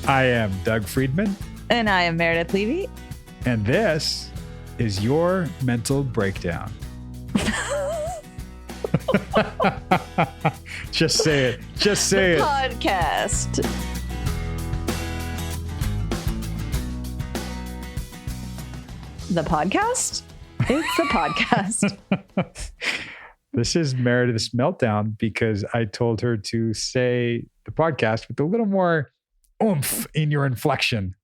I am Doug Friedman. And I am Meredith Levy. And this is your mental breakdown. Just say it. Just say it. Podcast. The podcast? It's the podcast. This is Meredith's meltdown because I told her to say the podcast with a little more oomph in your inflection.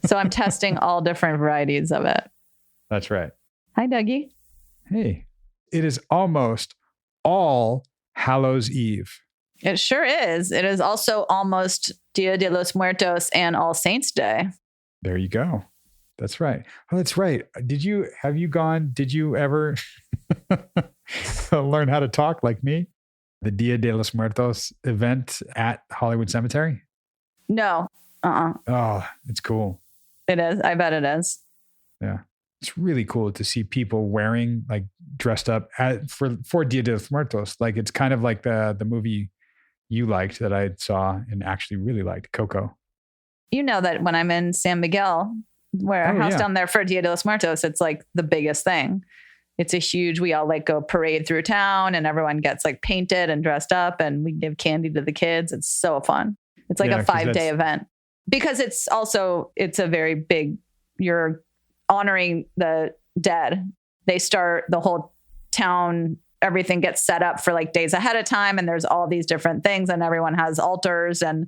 So I'm testing all different varieties of it. That's right. Hi, Dougie. Hey, it is almost All Hallows Eve. It sure is. It is also almost Dia de los Muertos and All Saints Day. There you go. That's right. Oh, that's right. Did you ever learn how to talk like me? The Dia de los Muertos event at Hollywood Cemetery? No. Oh, it's cool. It is. I bet it is. Yeah. It's really cool to see people wearing, like, dressed up for Dia de los Muertos. Like, it's kind of like the movie you liked that I saw and actually really liked, Coco. You know that when I'm in San Miguel, where our house down there for Dia de los Muertos, it's like the biggest thing. It's a huge, we all like go parade through town and everyone gets like painted and dressed up and we give candy to the kids. It's so fun. It's like a 5-day event because it's a very big, you're honoring the dead. They start the whole town, everything gets set up for like days ahead of time. And there's all these different things and everyone has altars and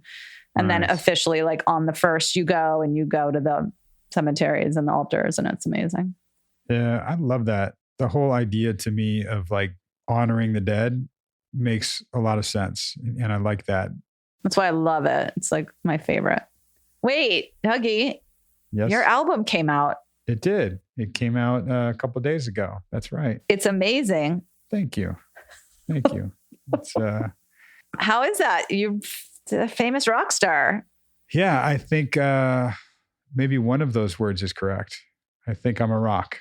then officially like on the first you go to the cemeteries and the altars and it's amazing. Yeah. I love that. The whole idea to me of like honoring the dead makes a lot of sense. And I like that. That's why I love it. It's like my favorite. Wait, Dougie. Yes. Your album came out. It did. It came out a couple of days ago. That's right. It's amazing. Thank you. Thank you. It's, how is that? You're a famous rock star. Yeah, I think maybe one of those words is correct. I think I'm a rock.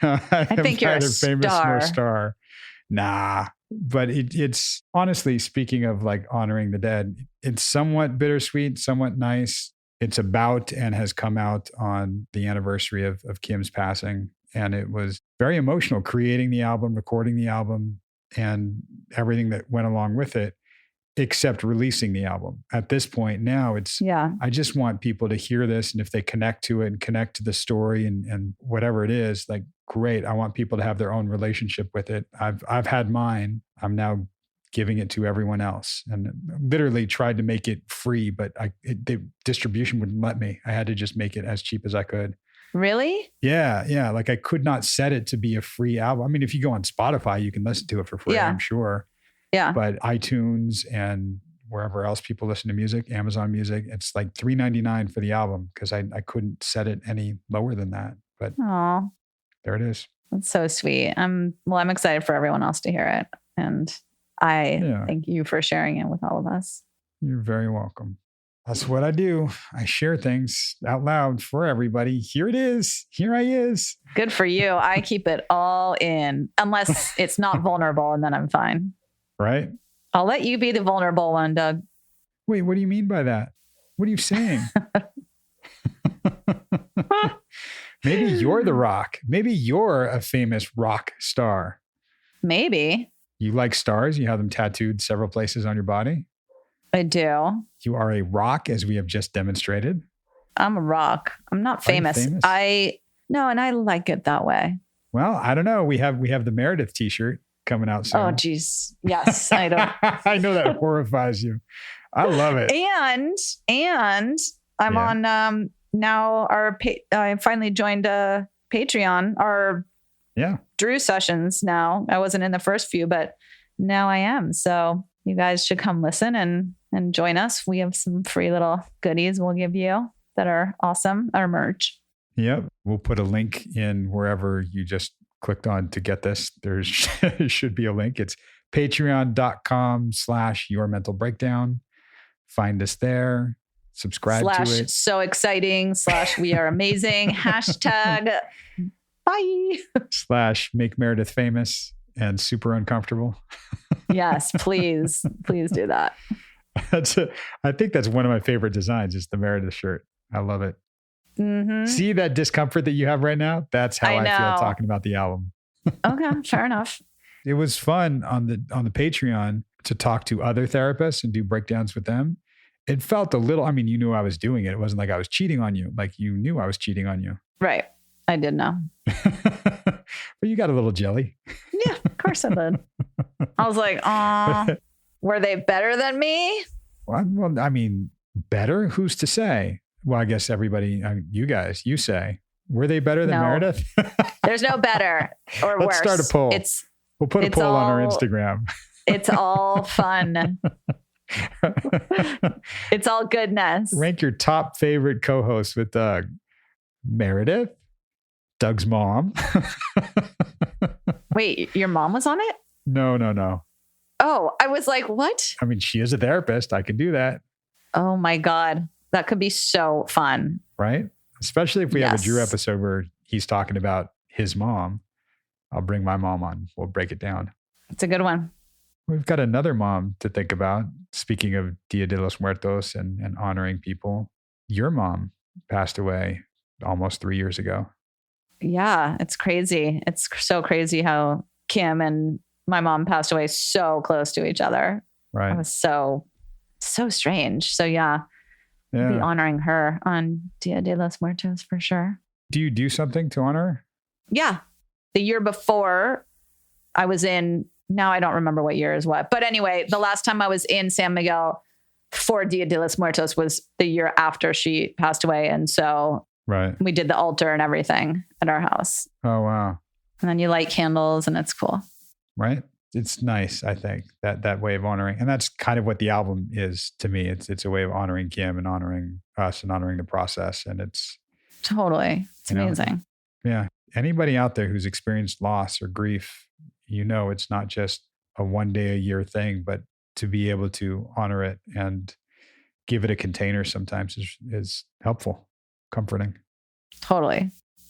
I think you're neither a famous star. nor star. Nah. But it's honestly, speaking of like honoring the dead, it's somewhat bittersweet, somewhat nice. It's about and has come out on the anniversary of Kim's passing. And it was very emotional creating the album, recording the album, and everything that went along with it, except releasing the album. At this point now, I just want people to hear this. And if they connect to it and connect to the story and whatever it is, like, great. I want people to have their own relationship with it. I've had mine. I'm now giving it to everyone else, and literally tried to make it free, but the distribution wouldn't let me. I had to just make it as cheap as I could. Really? Yeah. Like I could not set it to be a free album. I mean, if you go on Spotify, you can listen to it for free, I'm sure. Yeah. But iTunes and wherever else people listen to music, Amazon Music, it's like $3.99 for the album because I couldn't set it any lower than that. But Aww. There it is. That's so sweet. I'm excited for everyone else to hear it. And I thank you for sharing it with all of us. You're very welcome. That's what I do. I share things out loud for everybody. Here it is. Here I is. Good for you. I keep it all in unless it's not vulnerable and then I'm fine. Right? I'll let you be the vulnerable one, Doug. Wait, what do you mean by that? What are you saying? Maybe you're the rock. Maybe you're a famous rock star. Maybe. You like stars? You have them tattooed several places on your body? I do. You are a rock, as we have just demonstrated. I'm a rock. I'm not famous. No, and I like it that way. Well, I don't know. We have the Meredith t-shirt coming out soon. Oh, geez. Yes, I don't. I know that horrifies you. I love it. And I'm on now I finally joined a Patreon, our Drew sessions now. I wasn't in the first few, but now I am. So you guys should come listen and join us. We have some free little goodies we'll give you that are awesome. Our merch. Yep. We'll put a link in wherever you just clicked on to get this. There should be a link. It's patreon.com/yourmentalbreakdown. Find us there. Subscribe to it. So exciting / we are amazing. # bye. / make Meredith famous and super uncomfortable. Yes, please. Please do that. I think that's one of my favorite designs is the Meredith shirt. I love it. Mm-hmm. See that discomfort that you have right now? That's how I feel talking about the album. Okay, fair enough. It was fun on the Patreon to talk to other therapists and do breakdowns with them. It felt a little, I mean, you knew I was doing it. It wasn't like I was cheating on you. Like you knew I was cheating on you. Right. I did know. But you got a little jelly. Yeah, of course I did. I was like, oh, were they better than me? Well, I mean, better? Who's to say? Well, I guess everybody, you guys, you say. Were they better than Meredith? There's no better or worse. Let's start a poll. We'll put a poll on our Instagram. It's all fun. It's all goodness. Rank your top favorite co-hosts with Doug. Meredith, Doug's mom. Wait, your mom was on it? No. Oh, I was like, what? I mean, she is a therapist. I can do that. Oh my God. That could be so fun. Right? Especially if we have a Drew episode where he's talking about his mom. I'll bring my mom on. We'll break it down. It's a good one. We've got another mom to think about. Speaking of Dia de los Muertos and honoring people, your mom passed away almost 3 years ago. Yeah, it's crazy. It's so crazy how Kim and my mom passed away so close to each other. Right. It was so strange. So yeah. Be honoring her on Dia de los Muertos for sure. Do you do something to honor her? Yeah. The year before I was in, now I don't remember what year is what. But anyway, the last time I was in San Miguel for Dia de los Muertos was the year after she passed away. And so we did the altar and everything at our house. Oh, wow. And then you light candles and it's cool. Right. It's nice, I think, that way of honoring. And that's kind of what the album is to me. It's a way of honoring Kim and honoring us and honoring the process. And it's totally, it's amazing. Yeah. Anybody out there who's experienced loss or grief, it's not just a one day a year thing, but to be able to honor it and give it a container sometimes is helpful, comforting. Totally.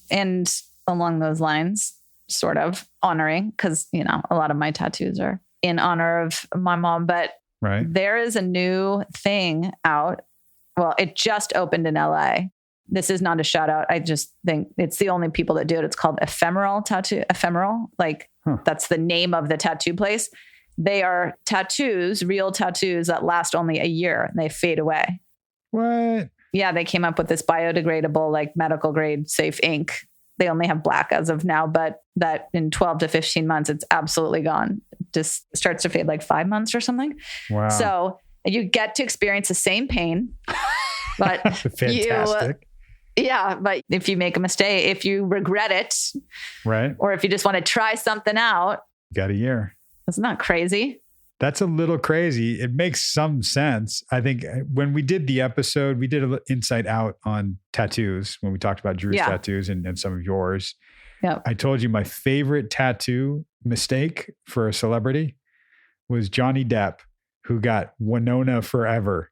And along those lines, sort of honoring, because, a lot of my tattoos are in honor of my mom, but there is a new thing out. Well, it just opened in LA. This is not a shout out. I just think it's the only people that do it. It's called Ephemeral Tattoo. Ephemeral. That's the name of the tattoo place. They are tattoos, real tattoos that last only a year and they fade away. What? Yeah. They came up with this biodegradable, medical grade safe ink. They only have black as of now, but that in 12 to 15 months, it's absolutely gone. It just starts to fade 5 months or something. Wow. So you get to experience the same pain, but fantastic. But if you make a mistake, if you regret it, or if you just want to try something out, you got a year. Isn't that crazy? That's a little crazy. It makes some sense. I think when we did the episode, we did an insight out on tattoos when we talked about Drew's tattoos and some of yours. Yep. I told you my favorite tattoo mistake for a celebrity was Johnny Depp, who got Winona Forever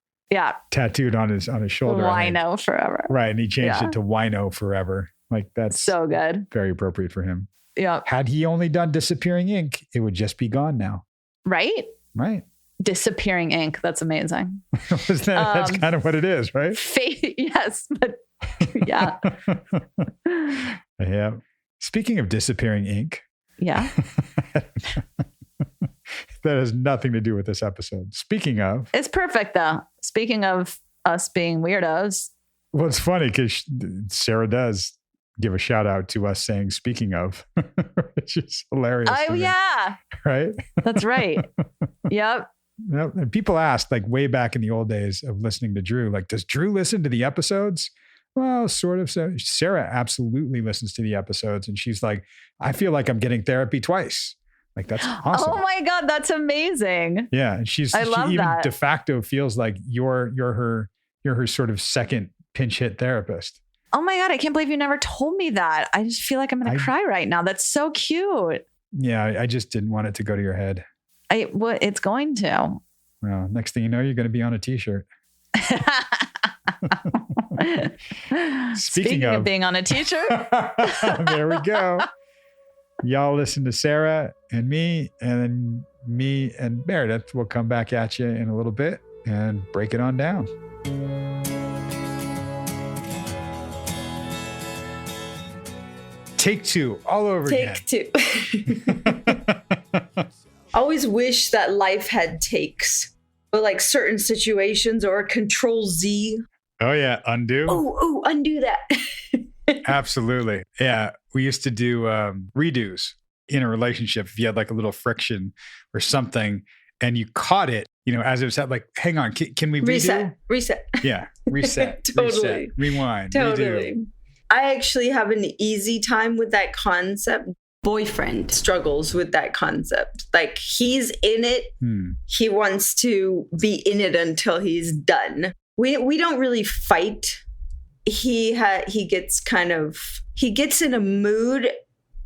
tattooed on his shoulder. Wino Forever. Right. And he changed it to Wino Forever. That's so good. Very appropriate for him. Yeah. Had he only done Disappearing Ink, it would just be gone now. Right. Right. Disappearing Ink. That's amazing. That's kind of what it is, right? Yes. But yeah. Yeah. Speaking of Disappearing Ink. Yeah. That has nothing to do with this episode. Speaking of. It's perfect though. Speaking of us being weirdos. Well, it's funny because Sarah does give a shout out to us saying, speaking of, which is hilarious. Oh, yeah. Right? That's right. Yep. And people asked way back in the old days of listening to Drew, does Drew listen to the episodes? Well, sort of. So Sarah absolutely listens to the episodes. And she's like, I feel like I'm getting therapy twice. That's awesome. Oh my God. That's amazing. Yeah. And she even that. De facto feels like you're her sort of second pinch hit therapist. Oh my God. I can't believe you never told me that. I just feel like I'm going to cry right now. That's so cute. Yeah. I just didn't want it to go to your head. It's going to. Well, next thing you know, you're going to be on a t-shirt. Speaking of being on a t-shirt. There we go. Y'all listen to Sarah and me, and then me and Meredith will come back at you in a little bit and break it on down. Take two, all over again. Take two. Always wish that life had takes, but like certain situations, or Control Z. Oh yeah, undo. Oh, undo that. Absolutely. Yeah, we used to do redos in a relationship. If you had like a little friction or something and you caught it, as it was like, hang on, can we redo? Reset. Yeah, reset. Totally. Reset, rewind. Totally. Redo. I actually have an easy time with that concept. Boyfriend struggles with that concept. Like, he's in it. He wants to be in it until he's done. We don't really fight. He gets in a mood.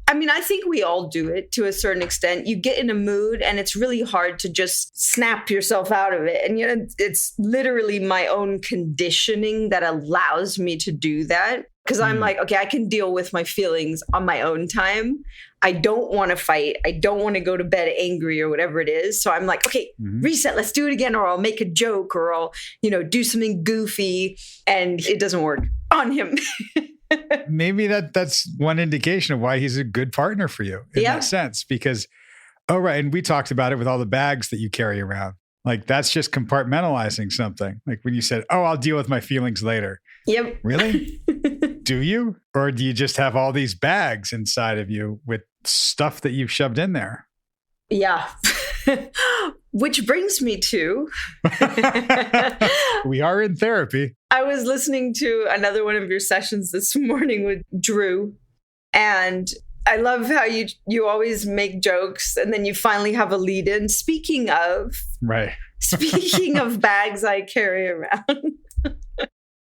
I mean, I think we all do it to a certain extent. You get in a mood and it's really hard to just snap yourself out of it. And it's literally my own conditioning that allows me to do that. Because I'm like, okay, I can deal with my feelings on my own time. I don't want to fight. I don't want to go to bed angry or whatever it is. So I'm like, okay, reset, let's do it again. Or I'll make a joke, or I'll, do something goofy. And it doesn't work on him. Maybe that's one indication of why he's a good partner for you in that sense. Because, right. And we talked about it with all the bags that you carry around. Like, that's just compartmentalizing something. Like when you said, I'll deal with my feelings later. Yep. Really? Do you? Or do you just have all these bags inside of you with stuff that you've shoved in there? Yeah. Which brings me to... We are in therapy. I was listening to another one of your sessions this morning with Drew. And I love how you always make jokes and then you finally have a lead in. Speaking of bags I carry around.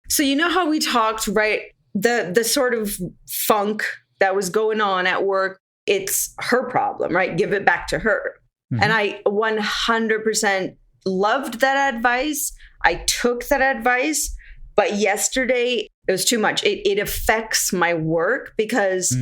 So you know how we talked, right? The sort of funk that was going on at work, it's her problem, right? Give it back to her. And I 100% loved that advice. I took that advice. But yesterday, it was too much. It affects my work because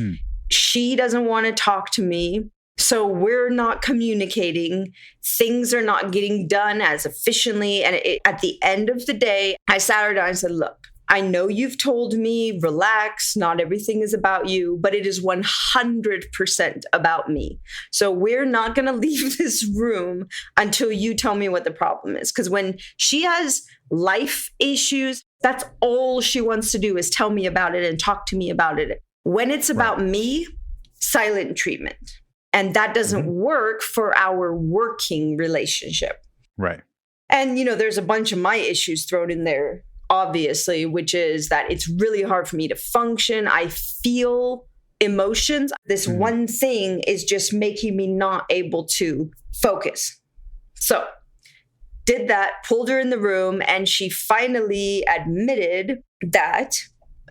she doesn't want to talk to me. So we're not communicating. Things are not getting done as efficiently. And at the end of the day, I sat her down and said, look, I know you've told me, relax, not everything is about you, but it is 100% about me. So we're not going to leave this room until you tell me what the problem is. Because when she has life issues, that's all she wants to do is tell me about it and talk to me about it. When it's about me, silent treatment. And that doesn't work for our working relationship. Right. And, there's a bunch of my issues thrown in there, obviously, which is that it's really hard for me to function. I feel emotions. This one thing is just making me not able to focus. So did that, pulled her in the room, and she finally admitted that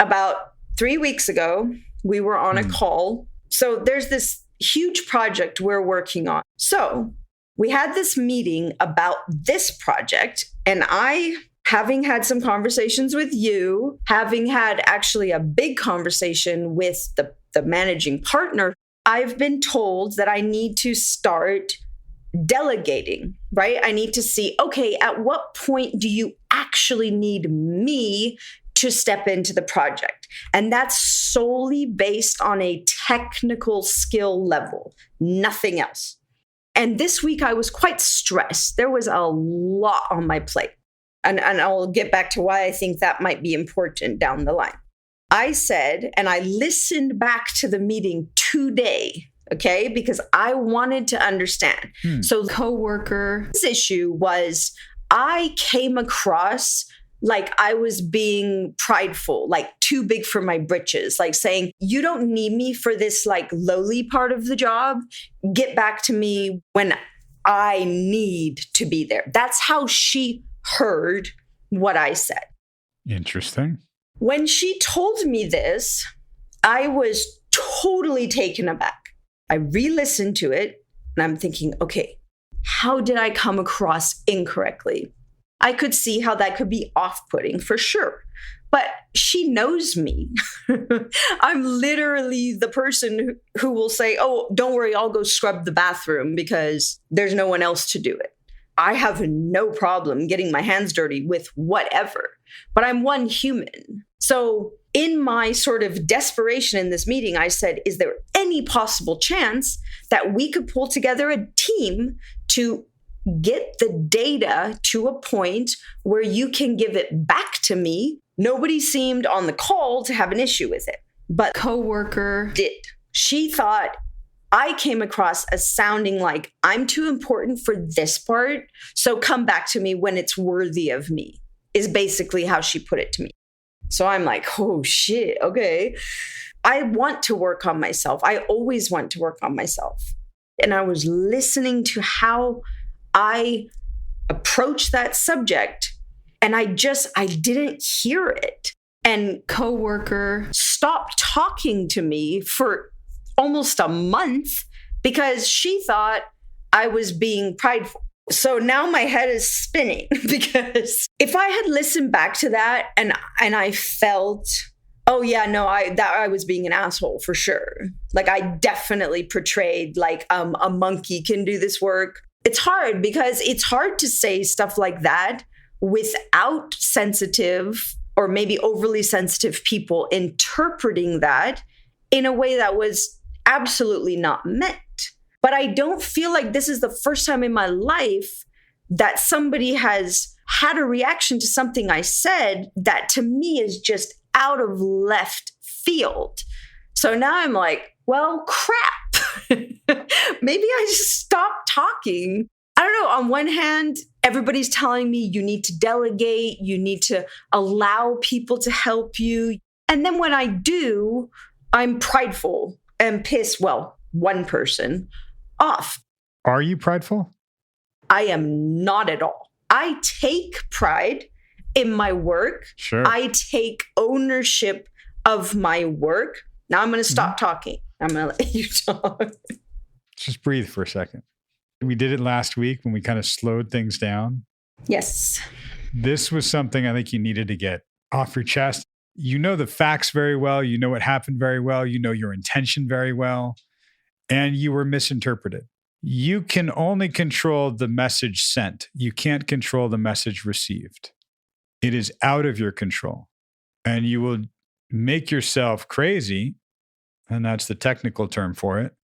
about 3 weeks ago, we were on a call. So there's this huge project we're working on. So we had this meeting about this project, and I, having had some conversations with you, having had actually a big conversation with the managing partner, I've been told that I need to start delegating, right? I need to see, okay, at what point do you actually need me to step into the project? And that's solely based on a technical skill level, nothing else. And this week I was quite stressed. There was a lot on my plate. And I'll get back to why I think that might be important down the line. I said, and I listened back to the meeting today, okay, because I wanted to understand. So the coworker's issue was I came across like I was being prideful, like too big for my britches, like saying, you don't need me for this like lowly part of the job. Get back to me when I need to be there. That's how she heard what I said. Interesting. When she told me this, I was totally taken aback. I re-listened to it and I'm thinking, okay, how did I come across incorrectly? I could see how that could be off-putting for sure. But she knows me. I'm literally the person who will say, oh, don't worry, I'll go scrub the bathroom because there's no one else to do it. I have no problem getting my hands dirty with whatever, but I'm one human. So in my sort of desperation in this meeting, I said, is there any possible chance that we could pull together a team to get the data to a point where you can give it back to me? Nobody seemed on the call to have an issue with it, but coworker did. She thought I came across as sounding like I'm too important for this part, so come back to me when it's worthy of me, is basically how she put it to me. So I'm like, oh shit, okay. I want to work on myself. I always want to work on myself. And I was listening to how I approach that subject, and I didn't hear it. And coworker stopped talking to me for almost a month because she thought I was being prideful. So now my head is spinning because if I had listened back to that and I felt, oh yeah, no, I was being an asshole for sure. Like I definitely portrayed like a monkey can do this work. It's hard because it's hard to say stuff like that without sensitive or maybe overly sensitive people interpreting that in a way that was absolutely not meant. But I don't feel like this is the first time in my life that somebody has had a reaction to something I said that to me is just out of left field. So now I'm like, well, crap. Maybe I just stop talking. I don't know. On one hand, everybody's telling me you need to delegate, you need to allow people to help you. And then when I do, I'm prideful and piss, well, one person off. Are you prideful? I am not at all. I take pride in my work. Sure. I take ownership of my work. Now I'm going to stop talking. I'm going to let you talk. Just breathe for a second. We did it last week when we kind of slowed things down. Yes. This was something I think you needed to get off your chest. You know the facts very well. You know what happened very well. You know your intention very well. And you were misinterpreted. You can only control the message sent. You can't control the message received. It is out of your control. And you will make yourself crazy, and that's the technical term for it,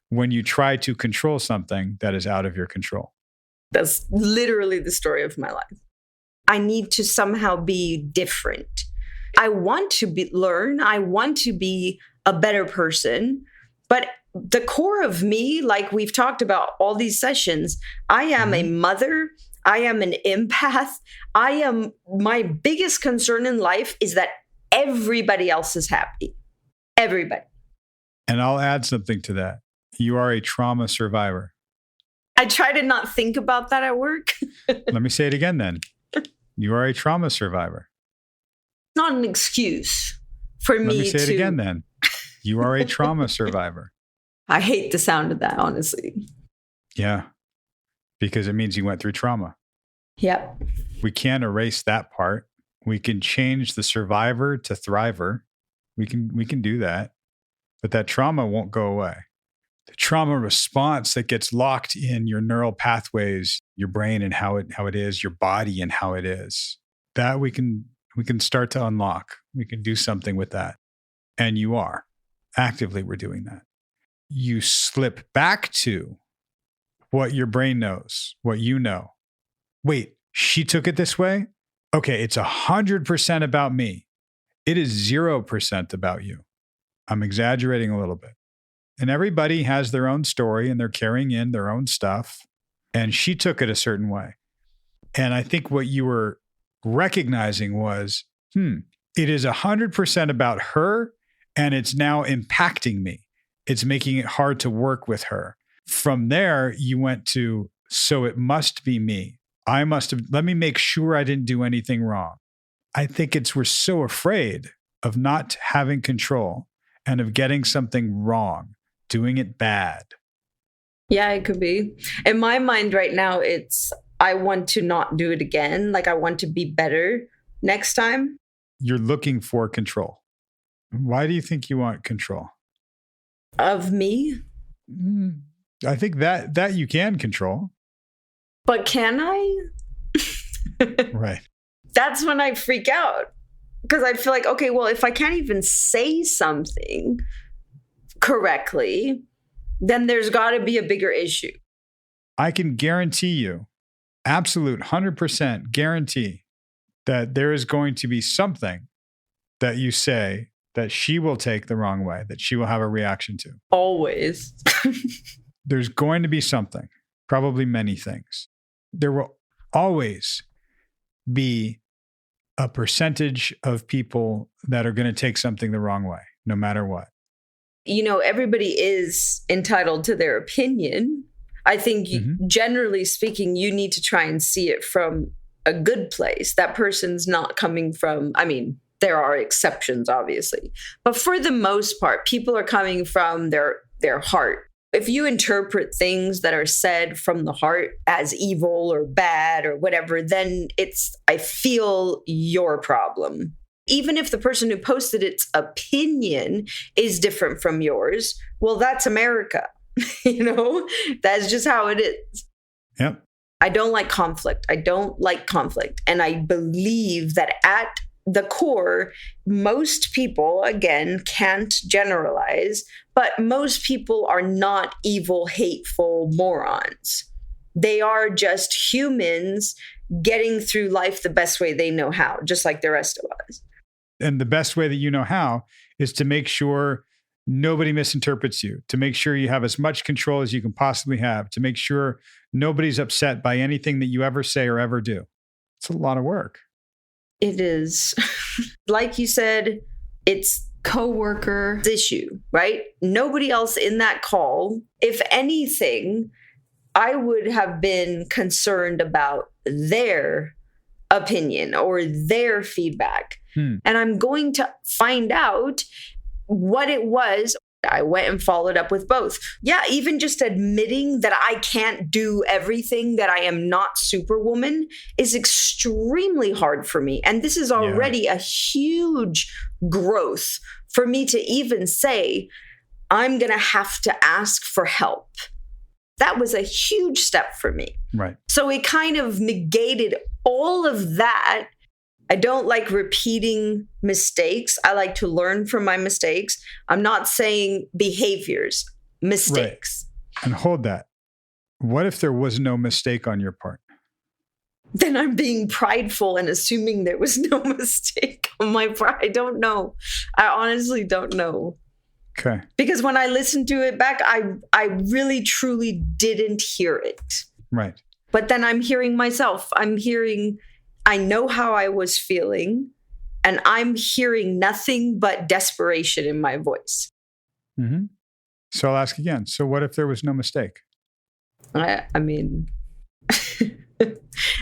when you try to control something that is out of your control. That's literally the story of my life. I need to somehow be different. I want to learn. I want to be a better person. But the core of me, like we've talked about all these sessions, I am a mother. I am an empath. My biggest concern in life is that everybody else is happy. Everybody. And I'll add something to that. You are a trauma survivor. I try to not think about that at work. Let me say it again then. You are a trauma survivor. Not an excuse for me to... Let me say it again then. You are a trauma survivor. I hate the sound of that, honestly. Yeah. Because it means you went through trauma. Yep. We can't erase that part. We can change the survivor to thriver. We can do that. But that trauma won't go away. The trauma response that gets locked in your neural pathways, your brain and how it is, your body and how it is, that we can start to unlock. We can do something with that. And you are. Actively, we're doing that. You slip back to what your brain knows, what you know. Wait, she took it this way? Okay, it's 100% about me. It is 0% about you. I'm exaggerating a little bit. And everybody has their own story and they're carrying in their own stuff. And she took it a certain way. And I think what you were recognizing was, it is 100% about her and it's now impacting me. It's making it hard to work with her. From there, you went to, so it must be me. Let me make sure I didn't do anything wrong. I think we're so afraid of not having control and of getting something wrong, doing it bad. Yeah, it could be. In my mind right now, I want to not do it again. Like I want to be better next time. You're looking for control. Why do you think you want control? Of me? I think that you can control. But can I? Right. That's when I freak out. Because I feel like, okay, well, if I can't even say something correctly, then there's got to be a bigger issue. I can guarantee you, absolute 100% guarantee that there is going to be something that you say that she will take the wrong way, that she will have a reaction to. Always. There's going to be something, probably many things. There will always be a percentage of people that are going to take something the wrong way, no matter what. You know, everybody is entitled to their opinion. I think generally speaking, you need to try and see it from a good place. That person's not coming from, I mean, there are exceptions, obviously. But for the most part, people are coming from their heart. If you interpret things that are said from the heart as evil or bad or whatever, then it's, I feel, your problem. Even if the person who posted its opinion is different from yours, well, that's America. You know, that's just how it is. Yep. I don't like conflict. I don't like conflict. And I believe that at the core, most people, again, can't generalize, but most people are not evil, hateful morons. They are just humans getting through life the best way they know how, just like the rest of us. And the best way that you know how is to make sure nobody misinterprets you, to make sure you have as much control as you can possibly have, to make sure nobody's upset by anything that you ever say or ever do. It's a lot of work. It is. Like you said, it's coworker issue, right? Nobody else in that call. If anything, I would have been concerned about their opinion or their feedback. And I'm going to find out what it was. I went and followed up with both. Yeah, even just admitting that I can't do everything, that I am not Superwoman, is extremely hard for me. And this is already a huge growth for me to even say, I'm going to have to ask for help. That was a huge step for me. Right. So it kind of negated all of that. I don't like repeating mistakes. I like to learn from my mistakes. I'm not saying behaviors, mistakes. Right. And hold that. What if there was no mistake on your part? Then I'm being prideful and assuming there was no mistake on my part. I don't know. I honestly don't know. Okay. Because when I listened to it back, I really, truly didn't hear it. Right. But then I'm hearing myself. I know how I was feeling, and I'm hearing nothing but desperation in my voice. Mm-hmm. So I'll ask again. So what if there was no mistake? I mean,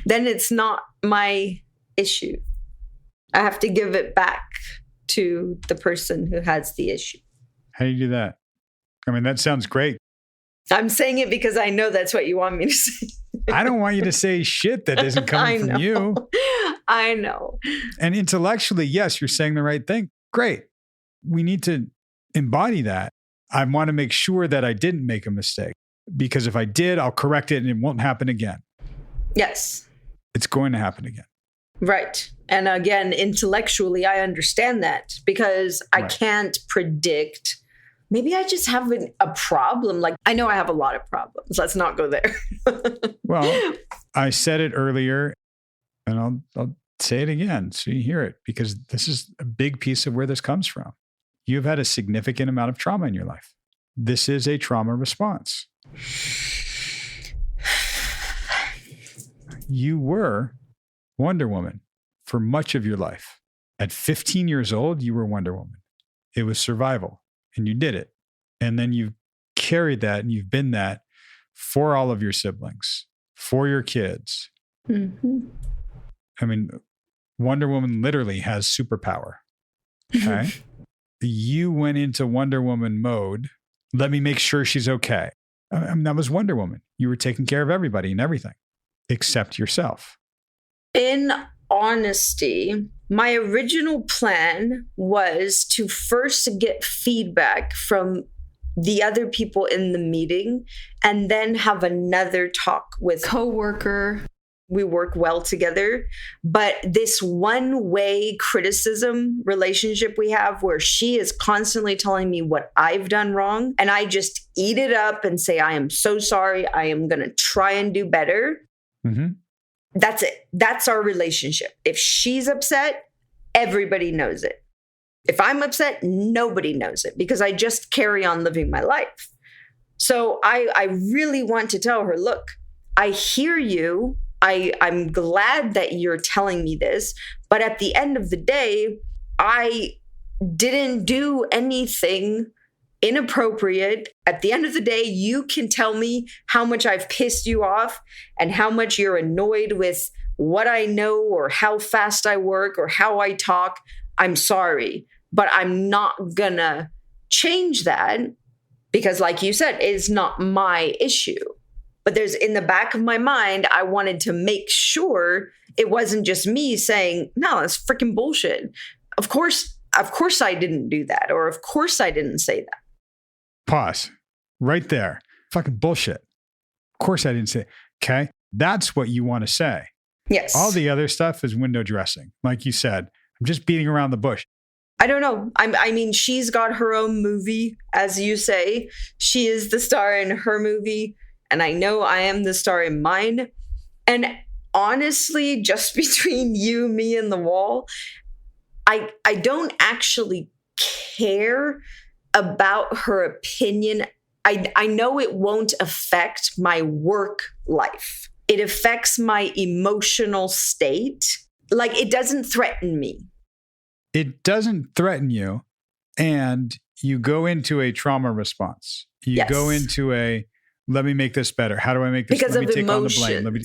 then it's not my issue. I have to give it back to the person who has the issue. How do you do that? I mean, that sounds great. I'm saying it because I know that's what you want me to say. I don't want you to say shit that isn't coming from you. I know. And intellectually, yes, you're saying the right thing. Great. We need to embody that. I want to make sure that I didn't make a mistake, because if I did, I'll correct it and it won't happen again. Yes. It's going to happen again. Right. And again, intellectually, I understand that because I can't predict. Maybe I just have a problem. Like, I know I have a lot of problems. Let's not go there. Well, I said it earlier, and I'll say it again so you hear it, because this is a big piece of where this comes from. You've had a significant amount of trauma in your life. This is a trauma response. You were Wonder Woman for much of your life. At 15 years old, you were Wonder Woman. It was survival. And you did it. And then you've carried that and you've been that for all of your siblings, for your kids. Mm-hmm. I mean, Wonder Woman literally has superpower. Okay. You went into Wonder Woman mode. Let me make sure she's okay. I mean, that was Wonder Woman. You were taking care of everybody and everything except yourself. In honesty, my original plan was to first get feedback from the other people in the meeting and then have another talk with coworker. We work well together, but this one-way criticism relationship we have where she is constantly telling me what I've done wrong and I just eat it up and say, I am so sorry. I am going to try and do better. Mm-hmm. That's it. That's our relationship. If she's upset, everybody knows it. If I'm upset, nobody knows it because I just carry on living my life. So I really want to tell her, look, I hear you. I'm glad that you're telling me this, but at the end of the day, I didn't do anything inappropriate. At the end of the day, you can tell me how much I've pissed you off and how much you're annoyed with what I know or how fast I work or how I talk. I'm sorry, but I'm not gonna change that because, like you said, it's not my issue. But there's in the back of my mind, I wanted to make sure it wasn't just me saying, no, that's freaking bullshit. Of course I didn't do that. Or of course I didn't say that. Pause. Right there. Fucking bullshit. Of course I didn't say. Okay. That's what you want to say. Yes. All the other stuff is window dressing. Like you said, I'm just beating around the bush. I don't know. I mean, she's got her own movie, as you say. She is the star in her movie. And I know I am the star in mine. And honestly, just between you, me, and the wall, I don't actually care about her opinion. I know it won't affect my work life. It affects my emotional state. Like, it doesn't threaten me. It doesn't threaten you. And you go into a trauma response. You go into a, let me make this better. How do I make this? Because let me of take emotions. on the blame.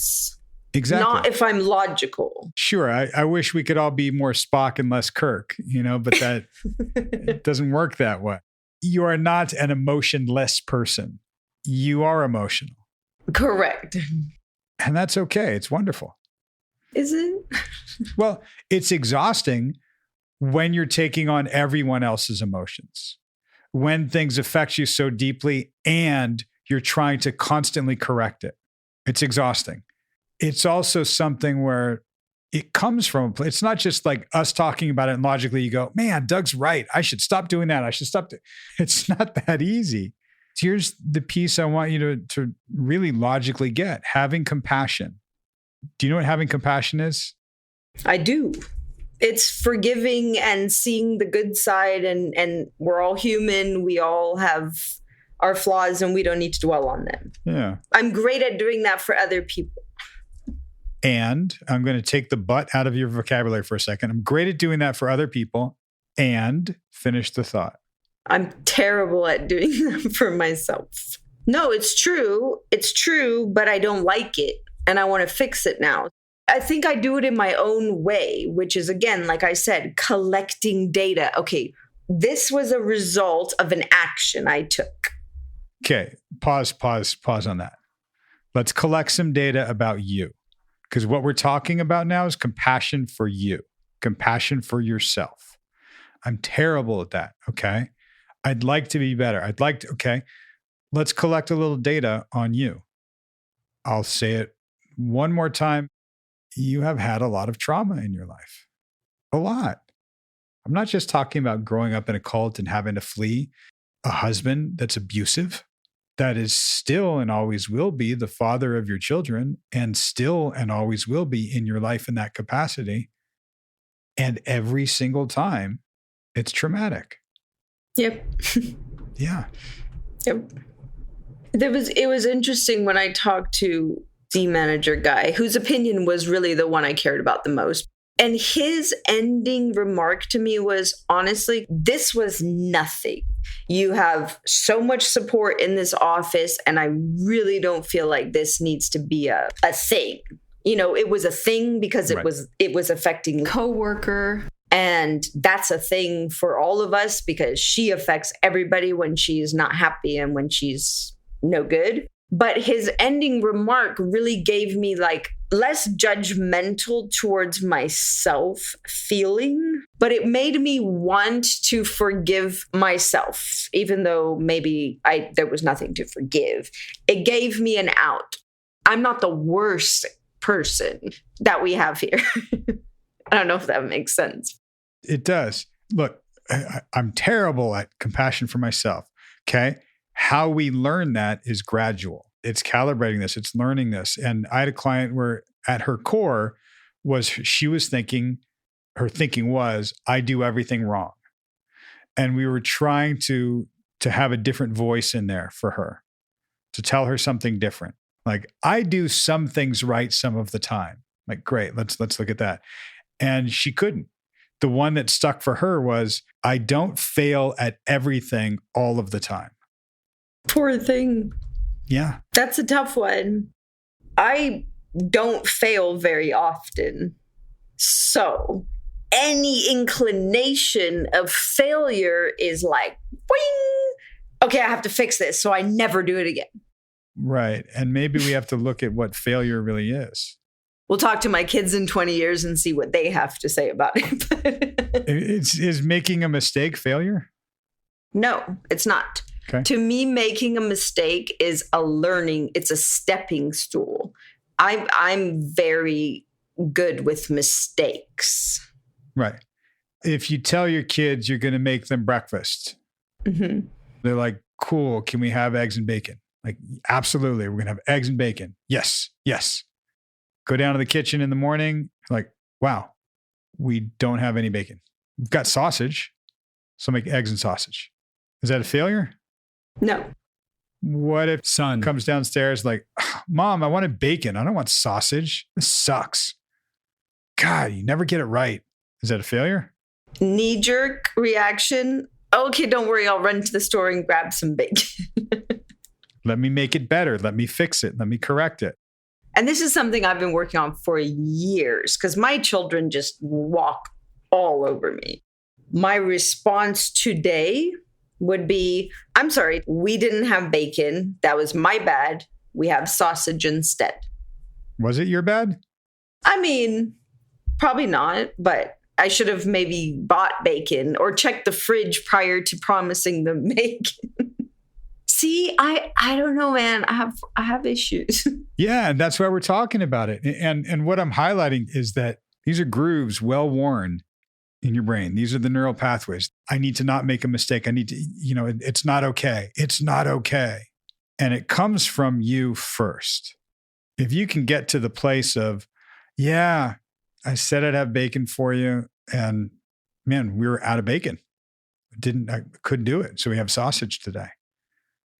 Exactly. Not if I'm logical. Sure. I wish we could all be more Spock and less Kirk, but that it doesn't work that way. You are not an emotionless person. You are emotional. Correct. And that's okay. It's wonderful. Is it? Well, it's exhausting when you're taking on everyone else's emotions, when things affect you so deeply and you're trying to constantly correct it. It's exhausting. It's also something where it comes from a place. It's not just like us talking about it and logically you go, man, Doug's right. I should stop doing that. I should stop. It's not that easy. Here's the piece I want you to really logically get. Having compassion. Do you know what having compassion is? I do. It's forgiving and seeing the good side, and we're all human. We all have our flaws and we don't need to dwell on them. Yeah. I'm great at doing that for other people. And I'm going to take the but out of your vocabulary for a second. I'm great at doing that for other people. And finish the thought. I'm terrible at doing them for myself. No, it's true. It's true, but I don't like it. And I want to fix it now. I think I do it in my own way, which is, again, like I said, collecting data. Okay, this was a result of an action I took. Okay, pause on that. Let's collect some data about you. Because what we're talking about now is compassion for you, compassion for yourself. I'm terrible at that, okay? I'd like to be better. Let's collect a little data on you. I'll say it one more time. You have had a lot of trauma in your life. A lot. I'm not just talking about growing up in a cult and having to flee a husband that's abusive, that is still and always will be the father of your children and still and always will be in your life in that capacity. And every single time, it's traumatic. Yep. Yeah. Yep. It was interesting when I talked to the manager guy, whose opinion was really the one I cared about the most. And his ending remark to me was, honestly, this was nothing. You have so much support in this office, and I really don't feel like this needs to be a thing. It was a thing because it was affecting coworker. And that's a thing for all of us because she affects everybody when she's not happy and when she's no good. But his ending remark really gave me like less judgmental towards myself feeling, but it made me want to forgive myself, even though maybe there was nothing to forgive. It gave me an out. I'm not the worst person that we have here. I don't know if that makes sense. It does. Look, I'm terrible at compassion for myself. Okay. How we learn that is gradual. It's calibrating this. It's learning this. And I had a client where at her core her thinking was, I do everything wrong. And we were trying to have a different voice in there for her, to tell her something different. Like, I do some things right some of the time. Like, great, let's look at that. And she couldn't. The one that stuck for her was, I don't fail at everything all of the time. Poor thing. Yeah. That's a tough one. I don't fail very often. So any inclination of failure is like, boing! Okay, I have to fix this so I never do it again. Right. And maybe we have to look at what failure really is. We'll talk to my kids in 20 years and see what they have to say about it. Is making a mistake failure? No, it's not. Okay. To me, making a mistake is it's a stepping stool. I'm very good with mistakes. Right. If you tell your kids you're going to make them breakfast, they're like, cool, can we have eggs and bacon? Like, absolutely, we're going to have eggs and bacon. Yes, yes. Go down to the kitchen in the morning, like, wow, we don't have any bacon. We've got sausage, so make eggs and sausage. Is that a failure? No. What if son comes downstairs like, Mom, I wanted bacon. I don't want sausage. This sucks. God, you never get it right. Is that a failure? Knee-jerk reaction. Okay, don't worry. I'll run to the store and grab some bacon. Let me make it better. Let me fix it. Let me correct it. And this is something I've been working on for years because my children just walk all over me. My response today would be, I'm sorry, we didn't have bacon. That was my bad. We have sausage instead. Was it your bad? I mean, probably not, but I should have maybe bought bacon or checked the fridge prior to promising them bacon. See, I don't know, man. I have issues. Yeah, and that's why we're talking about it. And what I'm highlighting is that these are grooves well worn in your brain. These are the neural pathways. I need to not make a mistake. I need to, it's not okay. It's not okay. And it comes from you first. If you can get to the place of, yeah, I said I'd have bacon for you, and man, we were out of bacon. I couldn't do it. So we have sausage today.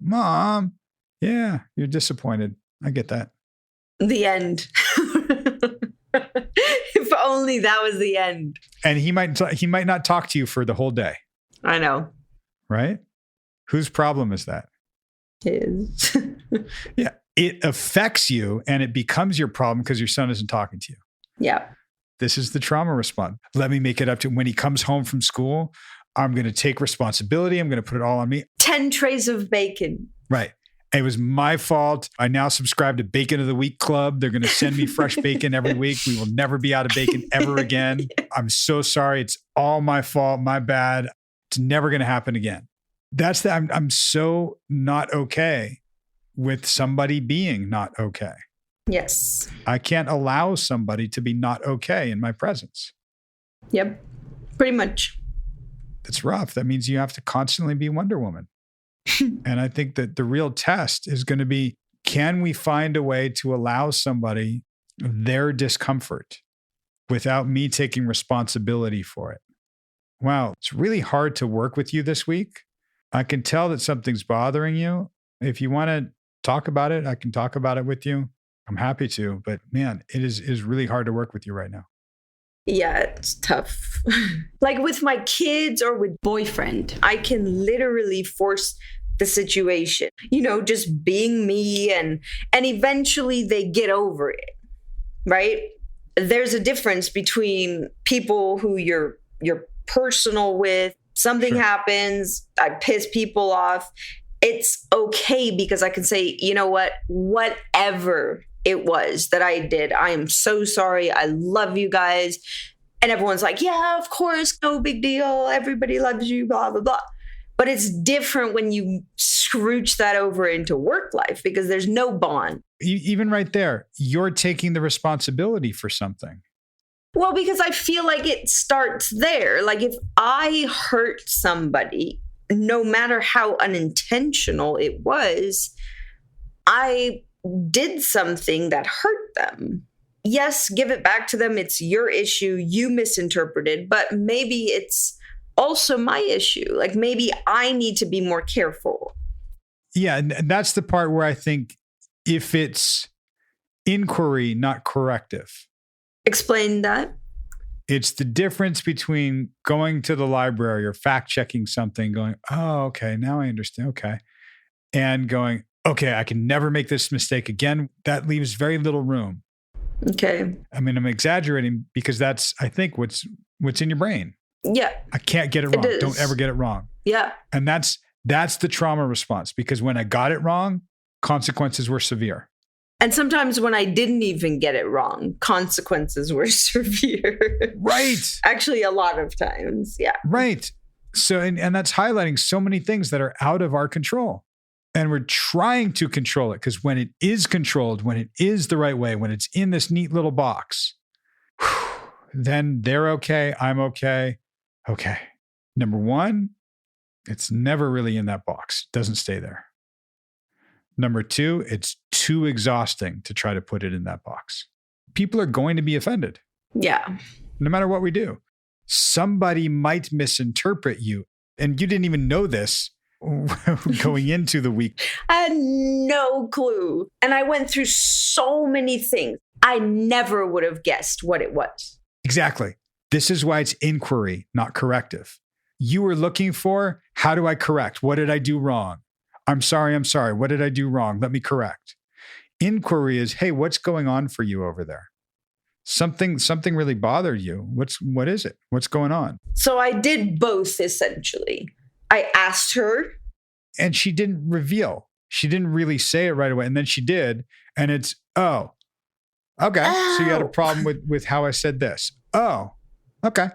Mom, yeah, you're disappointed. I get that. The end. If only that was the end. And he might not talk to you for the whole day. I know. Right? Whose problem is that? His. Yeah. It affects you and it becomes your problem because your son isn't talking to you. Yeah. This is the trauma response. Let me make it up to him. When he comes home from school, I'm going to take responsibility. I'm going to put it all on me. 10 trays of bacon. Right. It was my fault. I now subscribe to Bacon of the Week Club. They're going to send me fresh bacon every week. We will never be out of bacon ever again. I'm so sorry. It's all my fault. My bad. It's never going to happen again. I'm so not okay with somebody being not okay. Yes. I can't allow somebody to be not okay in my presence. Yep. Pretty much. That's rough. That means you have to constantly be Wonder Woman. And I think that the real test is going to be, can we find a way to allow somebody their discomfort without me taking responsibility for it? Wow, it's really hard to work with you this week. I can tell that something's bothering you. If you want to talk about it, I can talk about it with you. I'm happy to, but man, it is really hard to work with you right now. Yeah, it's tough. Like with my kids or with boyfriend, I can literally force the situation, just being me and eventually they get over it, right? There's a difference between people who you're personal with. Something happens, I piss people off. It's okay because I can say, you know what, whatever. it was that I did. I am so sorry. I love you guys. And everyone's like, yeah, of course, no big deal. Everybody loves you, blah, blah, blah. But it's different when you scrooge that over into work life because there's no bond. Even right there, you're taking the responsibility for something. Well, because I feel like it starts there. Like if I hurt somebody, no matter how unintentional it was, I did something that hurt them. Yes, give it back to them. It's your issue. You misinterpreted, but maybe it's also my issue. Like maybe I need to be more careful. Yeah, and that's the part where I think if it's inquiry, not corrective. Explain that. It's the difference between going to the library or fact checking something, going, oh, okay, now I understand. Okay. And going, okay, I can never make this mistake again. That leaves very little room. Okay. I mean, I'm exaggerating because that's, I think, what's in your brain. Yeah. I can't get it wrong. Don't ever get it wrong. Yeah. And that's the trauma response, because when I got it wrong, consequences were severe. And sometimes when I didn't even get it wrong, consequences were severe. Right. Actually, a lot of times. Yeah. Right. So, and that's highlighting so many things that are out of our control. And we're trying to control it because when it is controlled, when it is the right way, when it's in this neat little box, then they're okay. I'm okay. Okay. Number one, it's never really in that box. It doesn't stay there. Number two, it's too exhausting to try to put it in that box. People are going to be offended. Yeah. No matter what we do. Somebody might misinterpret you. And you didn't even know this going into the week. I had no clue. And I went through so many things. I never would have guessed what it was. Exactly. This is why it's inquiry, not corrective. You were looking for, how do I correct? What did I do wrong? I'm sorry. What did I do wrong? Let me correct. Inquiry is, hey, what's going on for you over there? Something really bothered you. What is it? What's going on? So I did both, essentially. I asked her. And she didn't reveal. She didn't really say it right away. And then she did. And it's, oh, okay. Oh. So you had a problem with how I said this. Oh, okay.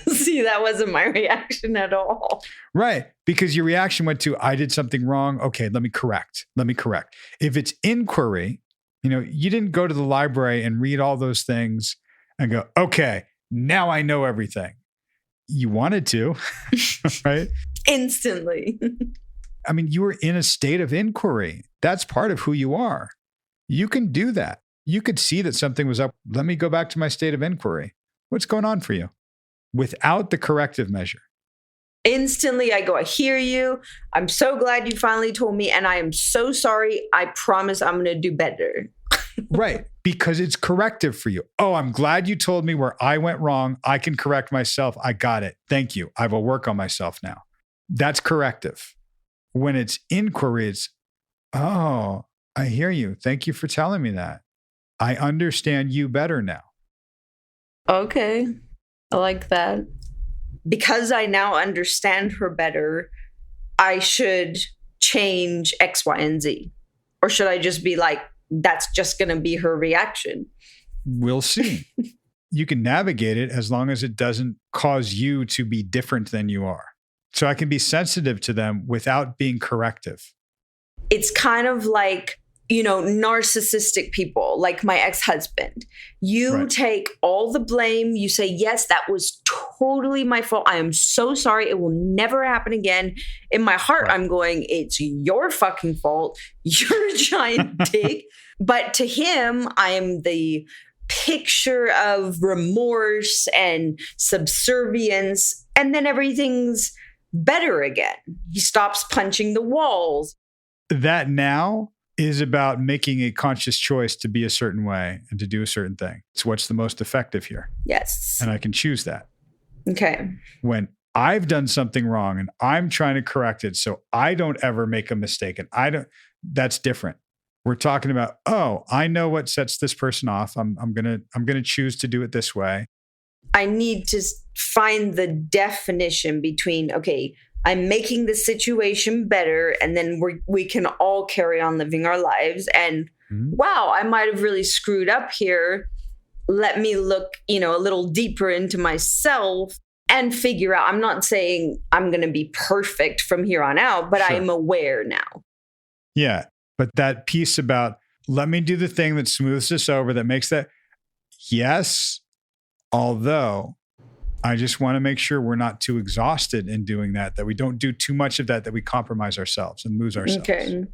See, that wasn't my reaction at all. Right. Because your reaction went to, I did something wrong. Okay, let me correct. If it's inquiry, you didn't go to the library and read all those things and go, okay, now I know everything. You wanted to, right? Instantly. I mean, you were in a state of inquiry. That's part of who you are. You can do that. You could see that something was up. Let me go back to my state of inquiry. What's going on for you? Without the corrective measure. Instantly, I go, I hear you. I'm so glad you finally told me. And I am so sorry. I promise I'm going to do better. Right. Because it's corrective for you. Oh, I'm glad you told me where I went wrong. I can correct myself. I got it. Thank you. I will work on myself now. That's corrective. When it's inquiry, it's, oh, I hear you. Thank you for telling me that. I understand you better now. Okay. I like that. Because I now understand her better, I should change X, Y, and Z. Or should I just be like, that's just going to be her reaction? We'll see. You can navigate it as long as it doesn't cause you to be different than you are. So I can be sensitive to them without being corrective. It's kind of like, narcissistic people, like my ex-husband. You take all the blame. You say, yes, that was totally my fault. I am so sorry. It will never happen again. In my heart, I'm going, it's your fucking fault. You're a giant dick. But to him, I am the picture of remorse and subservience. And then everything's better again. He stops punching the walls. That now is about making a conscious choice to be a certain way and to do a certain thing. It's what's the most effective here. Yes. And I can choose that. Okay. When I've done something wrong and I'm trying to correct it so I don't ever make a mistake, and that's different. We're talking about, oh, I know what sets this person off. I'm gonna choose to do it this way. I need to find the definition between, okay, I'm making the situation better, and then we can all carry on living our lives. And wow, I might have really screwed up here. Let me look, a little deeper into myself and figure out. I'm not saying I'm going to be perfect from here on out, but I'm aware now. Yeah. But that piece about, let me do the thing that smooths this over, that makes that, yes, although I just want to make sure we're not too exhausted in doing that we don't do too much of that we compromise ourselves and lose ourselves. Okay.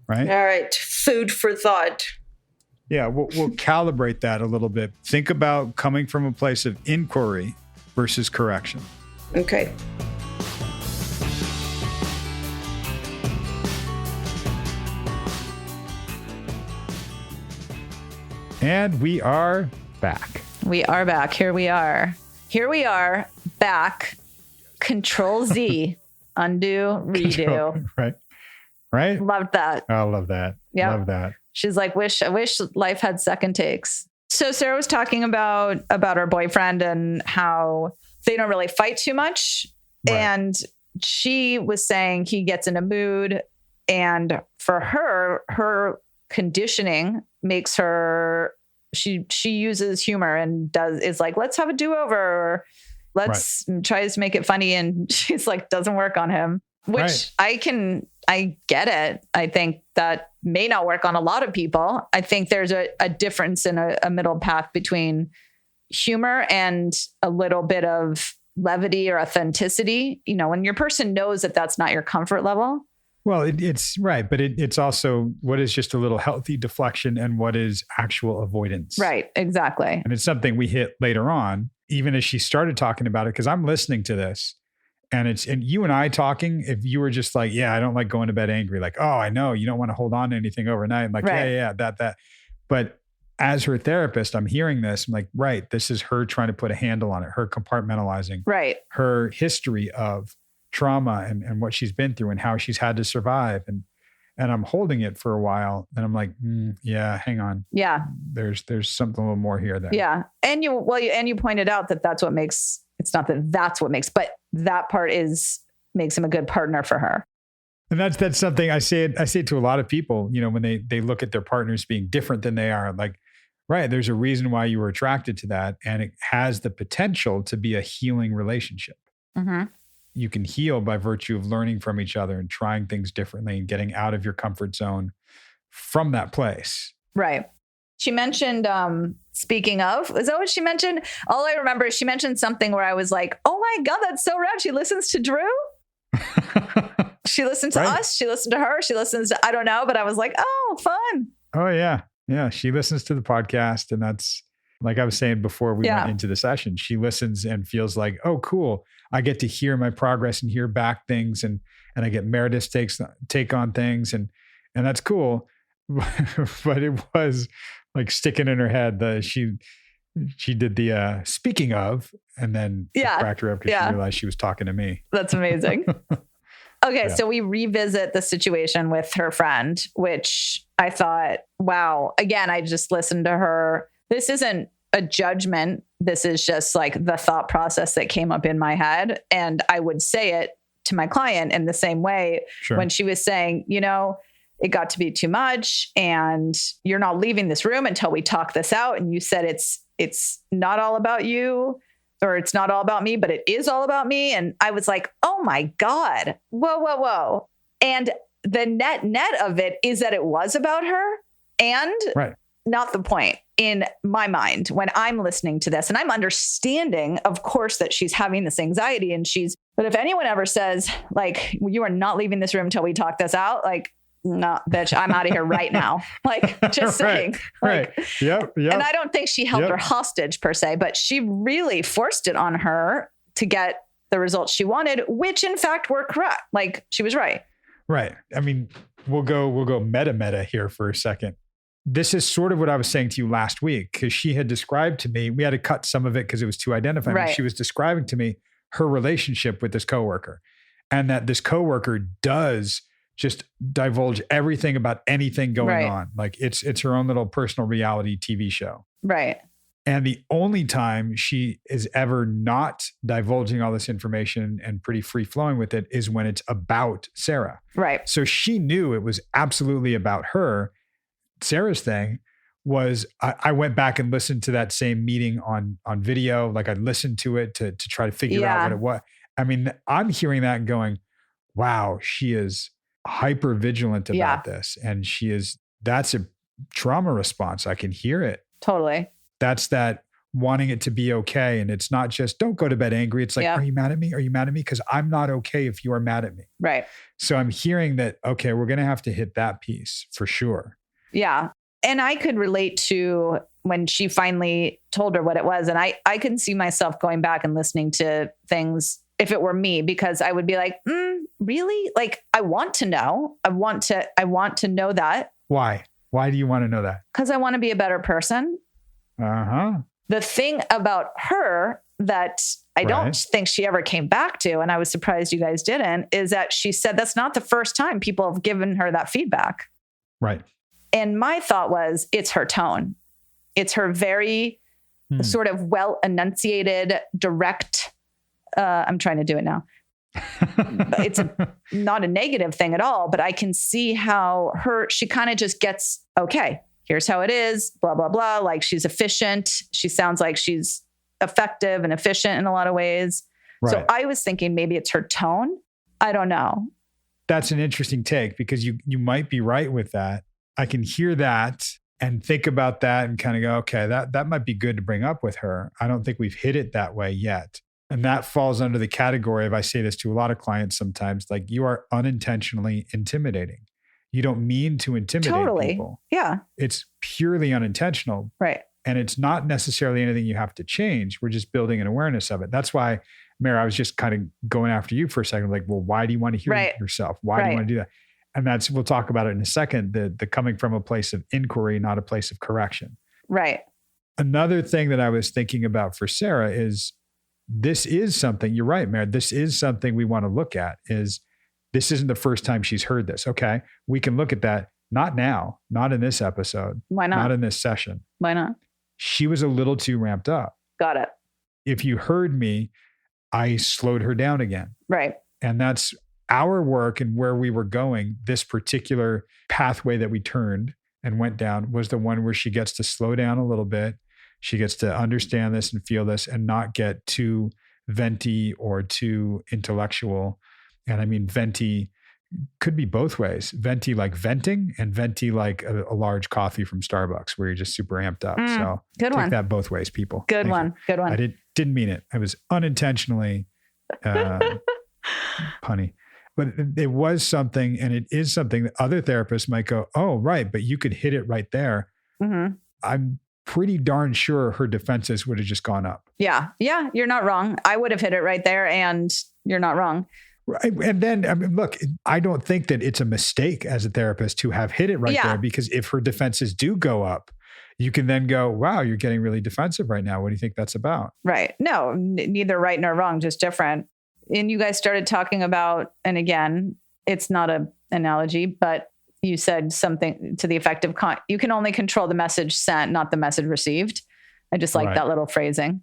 Right? All right. Food for thought. Yeah, we'll calibrate that a little bit. Think about coming from a place of inquiry versus correction. Okay. And we are back. We are back. Here we are. Here we are back. Control Z. Undo, redo. Right? Loved that. I love that. Yeah. Love that. She's like, I wish life had second takes. So Sarah was talking about her boyfriend and how they don't really fight too much. Right. And she was saying he gets in a mood, and for her conditioning makes her, she uses humor and is like, let's have a do-over, or let's tries to make it funny. And she's like, doesn't work on him, which I get it. I think that may not work on a lot of people. I think there's a difference in a middle path between humor and a little bit of levity or authenticity. When your person knows that that's not your comfort level. Well, it's right. But it's also what is just a little healthy deflection and what is actual avoidance. Right. Exactly. And it's something we hit later on, even as she started talking about it, because I'm listening to this. And you and I talking, if you were just like, yeah, I don't like going to bed angry. Like, oh, I know you don't want to hold on to anything overnight. I'm like, yeah, that. But as her therapist, I'm hearing this. I'm like, right, this is her trying to put a handle on it, her compartmentalizing, her history of trauma and what she's been through and how she's had to survive. And I'm holding it for a while. And I'm like, yeah, hang on. Yeah. There's something a little more here then. Yeah. And you pointed out that that's what makes, it's not that that's what makes, but that part makes him a good partner for her. And that's something I say to a lot of people, when they look at their partners being different than they are, like, right, there's a reason why you were attracted to that. And it has the potential to be a healing relationship. Mm-hmm. You can heal by virtue of learning from each other and trying things differently and getting out of your comfort zone from that place. Right. She mentioned, speaking of, is that what she mentioned? All I remember is she mentioned something where I was like, oh my God, that's so rad. She listens to Drew. She listened to us. She listened to her. She listens to, I don't know, but I was like, oh, fun. Oh yeah. Yeah. She listens to the podcast, and that's, like I was saying before we went into the session, she listens and feels like, oh, cool. I get to hear my progress and hear back things. And I get Meredith's take on things. And that's cool. But it was like sticking in her head that she did the speaking of, and then cracked her up because she realized she was talking to me. That's amazing. Okay. So we revisit the situation with her friend, which I thought, wow, again, I just listened to her. This isn't a judgment. This is just like the thought process that came up in my head. And I would say it to my client in the same way when she was saying, it got to be too much and you're not leaving this room until we talk this out. And you said, it's not all about you, or it's not all about me, but it is all about me. And I was like, oh my God, whoa. And the net of it is that it was about her and not the point in my mind when I'm listening to this. And I'm understanding, of course, that she's having this anxiety but if anyone ever says like, you are not leaving this room until we talk this out, like, no, bitch, I'm out of here right now. Like, just saying. Like, Yep. And I don't think she held her hostage per se, but she really forced it on her to get the results she wanted, which in fact were correct. Like, she was right. Right. I mean, we'll go meta here for a second. This is sort of what I was saying to you last week, because she had described to me, we had to cut some of it because it was too identifying. Right. She was describing to me her relationship with this coworker, and that this coworker does just divulge everything about anything going on. Like it's her own little personal reality TV show. Right. And the only time she is ever not divulging all this information and pretty free flowing with it is when it's about Sarah. Right. So she knew it was absolutely about her. Sarah's thing was I went back and listened to that same meeting on video. Like I listened to it to try to figure out what it was. I mean, I'm hearing that and going, wow, she is hyper vigilant about this. And that's a trauma response. I can hear it. Totally. That's that wanting it to be okay. And it's not just, don't go to bed angry. It's like, are you mad at me? Are you mad at me? Because I'm not okay if you are mad at me. Right. So I'm hearing that, okay, we're going to have to hit that piece for sure. Yeah. And I could relate to when she finally told her what it was. And I can see myself going back and listening to things if it were me, because I would be like, really? Like, I want to know. I want to know that. Why? Why do you want to know that? Because I want to be a better person. Uh-huh. The thing about her that I don't think she ever came back to, and I was surprised you guys didn't, is that she said that's not the first time people have given her that feedback. Right. And my thought was, it's her tone. It's her very sort of well enunciated, direct. I'm trying to do it now. It's not a negative thing at all, but I can see how she kind of just gets, okay, here's how it is, blah, blah, blah. Like she's efficient. She sounds like she's effective and efficient in a lot of ways. Right. So I was thinking maybe it's her tone. I don't know. That's an interesting take because you might be right with that. I can hear that and think about that and kind of go, okay, that might be good to bring up with her. I don't think we've hit it that way yet. And that falls under the category of, I say this to a lot of clients sometimes, like you are unintentionally intimidating. You don't mean to intimidate people. Yeah. It's purely unintentional. Right. And it's not necessarily anything you have to change. We're just building an awareness of it. That's why, Mary, I was just kind of going after you for a second. Like, well, why do you want to hear yourself? Why do you want to do that? And we'll talk about it in a second, the coming from a place of inquiry, not a place of correction. Right. Another thing that I was thinking about for Sarah is this is something, you're right, Mary, this is something we want to look at is this isn't the first time she's heard this. Okay. We can look at that. Not now, not in this episode. Why not? Not in this session. Why not? She was a little too ramped up. Got it. If you heard me, I slowed her down again. Right. And that's our work and where we were going. This particular pathway that we turned and went down was the one where she gets to slow down a little bit. She gets to understand this and feel this and not get too venti or too intellectual. And I mean, venti could be both ways. Venti like venting and venti like a large coffee from Starbucks where you're just super amped up. So good take that both ways, people. Good one. I didn't mean it. I was unintentionally punny. But it was something, and it is something that other therapists might go, oh, right, but you could hit it right there. Mm-hmm. I'm pretty darn sure her defenses would have just gone up. Yeah. Yeah. You're not wrong. I would have hit it right there and you're not wrong. Right. And then, I mean, look, I don't think that it's a mistake as a therapist to have hit it right there, because if her defenses do go up, you can then go, wow, you're getting really defensive right now. What do you think that's about? Right. No, neither right nor wrong, just different. And you guys started talking about, and again, it's not an analogy, but you said something to the effect of you can only control the message sent, not the message received. I just like that little phrasing.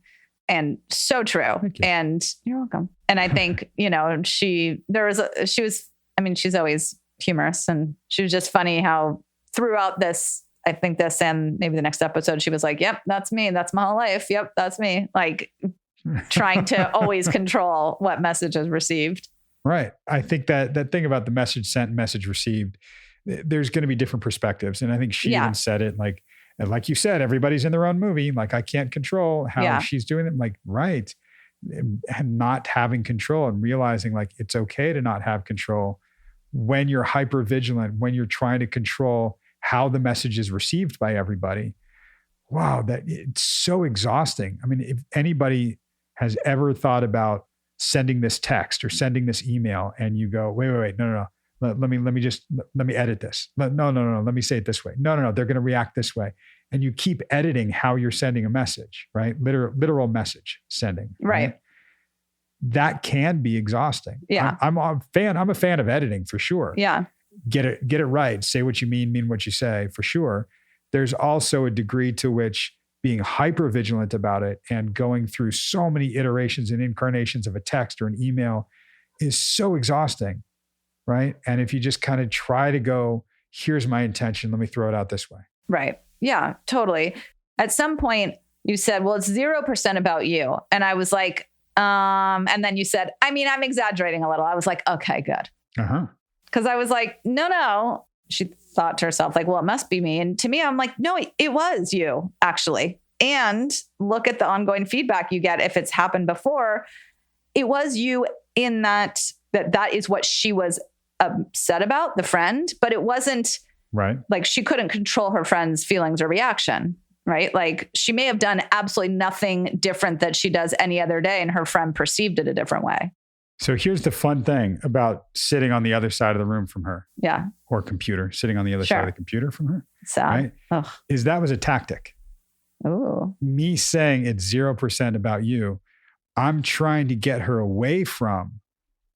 And so true. And you're welcome. And I think, she's always humorous, and she was just funny how throughout this, I think this and maybe the next episode, she was like, yep, that's me. That's my whole life. Yep, that's me. Like trying to always control what message is received. Right. I think that thing about the message sent, message received, there's going to be different perspectives. And I think she even said it like you said, everybody's in their own movie. Like, I can't control how she's doing it. I'm like, right. And not having control and realizing like, it's okay to not have control when you're hyper vigilant, when you're trying to control how the message is received by everybody. Wow. That it's so exhausting. I mean, if anybody has ever thought about sending this text or sending this email and you go, wait, no. Let me edit this. No. Let me say it this way. No. They're going to react this way. And you keep editing how you're sending a message, right? Literal message sending. Right. That can be exhausting. Yeah. I'm a fan of editing for sure. Yeah. Get it right. Say what you mean what you say for sure. There's also a degree to which being hyper vigilant about it and going through so many iterations and incarnations of a text or an email is so exhausting. Right. And if you just kind of try to go here's my intention. Let me throw it out this way. Right. Yeah, totally. At some point you said, well, it's 0% about you. And I was like, and then you said, I mean, I'm exaggerating a little. I was like, okay, good. Because I was like, no. She thought to herself, like, well, it must be me. And to me, I'm like, no, it was you, actually. And look at the ongoing feedback you get. If it's happened before, it was you in that is what she was upset about, the friend, but it wasn't right. Like she couldn't control her friend's feelings or reaction, right? Like she may have done absolutely nothing different that she does any other day, and her friend perceived it a different way. So here's the fun thing about sitting on the other side of the room from her. Yeah. Or computer, sitting on the other side of the computer from her. Sad. Right? Is that was a tactic. Oh. Me saying it's 0% about you, I'm trying to get her away from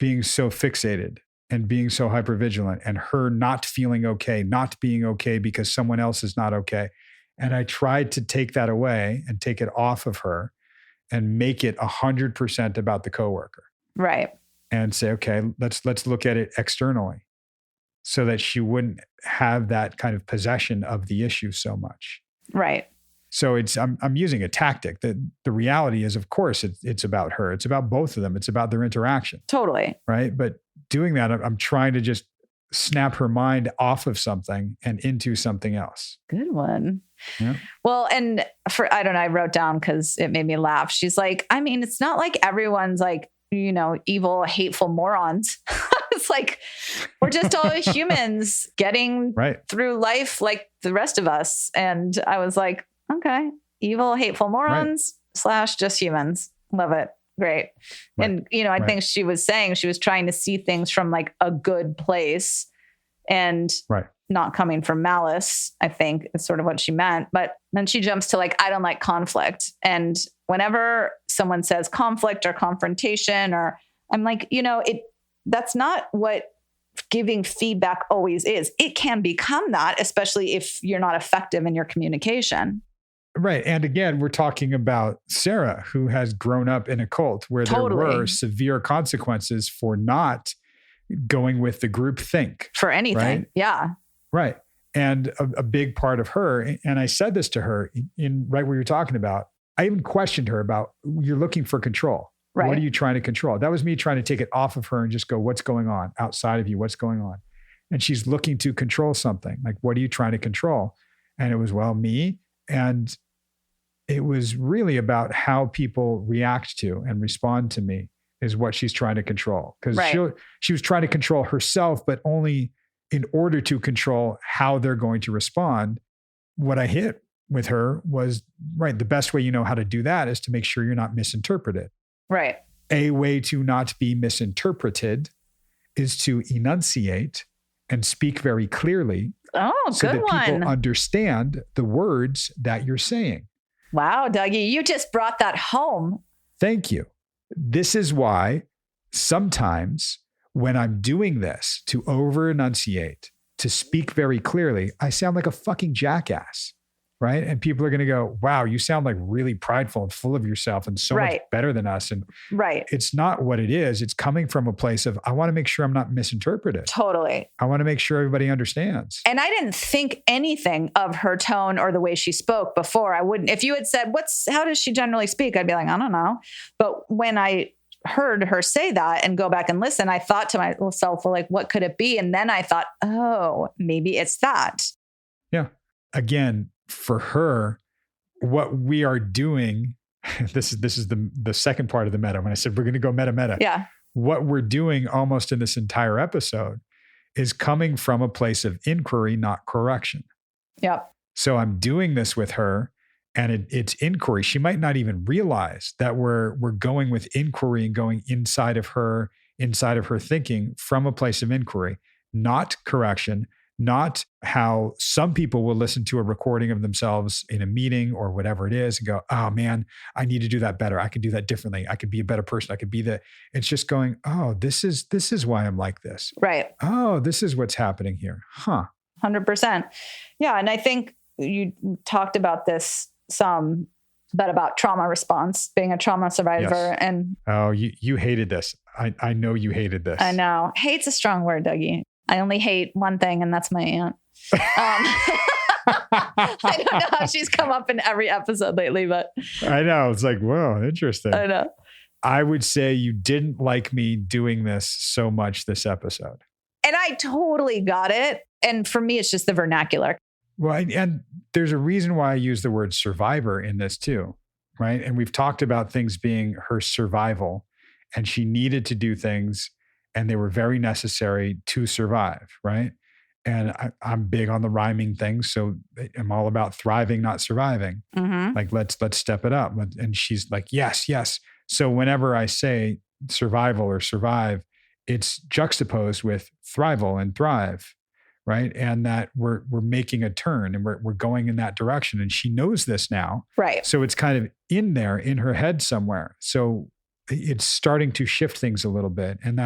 being so fixated and being so hypervigilant and her not feeling okay, not being okay because someone else is not okay. And I tried to take that away and take it off of her and make it 100% about the coworker. Right. And say, okay, let's look at it externally so that she wouldn't have that kind of possession of the issue so much. Right. So I'm using a tactic. That the reality is, of course, it's about her. It's about both of them. It's about their interaction. Totally. Right. But doing that, I'm trying to just snap her mind off of something and into something else. Good one. Yeah. Well, and I don't know, I wrote down because it made me laugh. She's like, I mean, it's not like everyone's like, evil, hateful morons. It's like, we're just all humans getting through life like the rest of us. And I was like, okay, evil, hateful morons / just humans. Love it. Great. Right. And, I think she was saying she was trying to see things from like a good place and not coming from malice, I think is sort of what she meant. But then she jumps to like, I don't like conflict. And whenever someone says conflict or confrontation, or I'm like, that's not what giving feedback always is. It can become that, especially if you're not effective in your communication. Right. And again, we're talking about Sarah, who has grown up in a cult where there were severe consequences for not going with the group think. For anything. Right? Yeah. Right. And a big part of her, and I said this to her in right where you're talking about, I even questioned her about, you're looking for control. Right. What are you trying to control? That was me trying to take it off of her and just go, what's going on outside of you? What's going on? And she's looking to control something. Like, what are you trying to control? And it was, well, me. And it was really about how people react to and respond to me is what she's trying to control. Because she was trying to control herself, but only in order to control how they're going to respond. What I hit with her was, the best way you know how to do that is to make sure you're not misinterpreted. Right. A way to not be misinterpreted is to enunciate and speak very clearly. Oh, so good that one. people understand the words that you're saying. Wow, Dougie, you just brought that home. Thank you. This is why sometimes when I'm doing this to over enunciate, to speak very clearly, I sound like a fucking jackass. Right. And people are going to go, wow, you sound like really prideful and full of yourself and so much better than us. And it's not what it is. It's coming from a place of, I want to make sure I'm not misinterpreted. Totally. I want to make sure everybody understands. And I didn't think anything of her tone or the way she spoke before. I wouldn't, if you had said, how does she generally speak? I'd be like, I don't know. But when I heard her say that and go back and listen, I thought to myself, well, like, what could it be? And then I thought, oh, maybe it's that. Yeah. Again, for her, what we are doing, this is the second part of the meta. When I said we're going to go meta. Yeah. What we're doing almost in this entire episode is coming from a place of inquiry, not correction. Yep. So I'm doing this with her and it's inquiry. She might not even realize that we're going with inquiry and going inside of her thinking from a place of inquiry, not correction. Not how some people will listen to a recording of themselves in a meeting or whatever it is and go, oh man, I need to do that better. I can do that differently. I could be a better person. I could be it's just going, oh, this is why I'm like this. Right. Oh, this is what's happening here. Huh. 100%. Yeah. And I think you talked about this some, but about trauma response, being a trauma survivor. Yes. And oh, you hated this. I know you hated this. I know. Hate's a strong word, Dougie. I only hate one thing, and that's my aunt. I don't know how she's come up in every episode lately, but I know. It's like, whoa, interesting. I know. I would say you didn't like me doing this so much this episode. And I totally got it. And for me, it's just the vernacular. Well, and there's a reason why I use the word survivor in this too, right? And we've talked about things being her survival, and she needed to do things, and they were very necessary to survive, right? And I'm big on the rhyming things, so I'm all about thriving, not surviving. Mm-hmm. Like, let's step it up. And she's like, yes, yes. So whenever I say survival or survive, it's juxtaposed with thrival and thrive, right? And that we're making a turn and we're going in that direction. And she knows this now. Right. So it's kind of in there in her head somewhere. So it's starting to shift things a little bit. And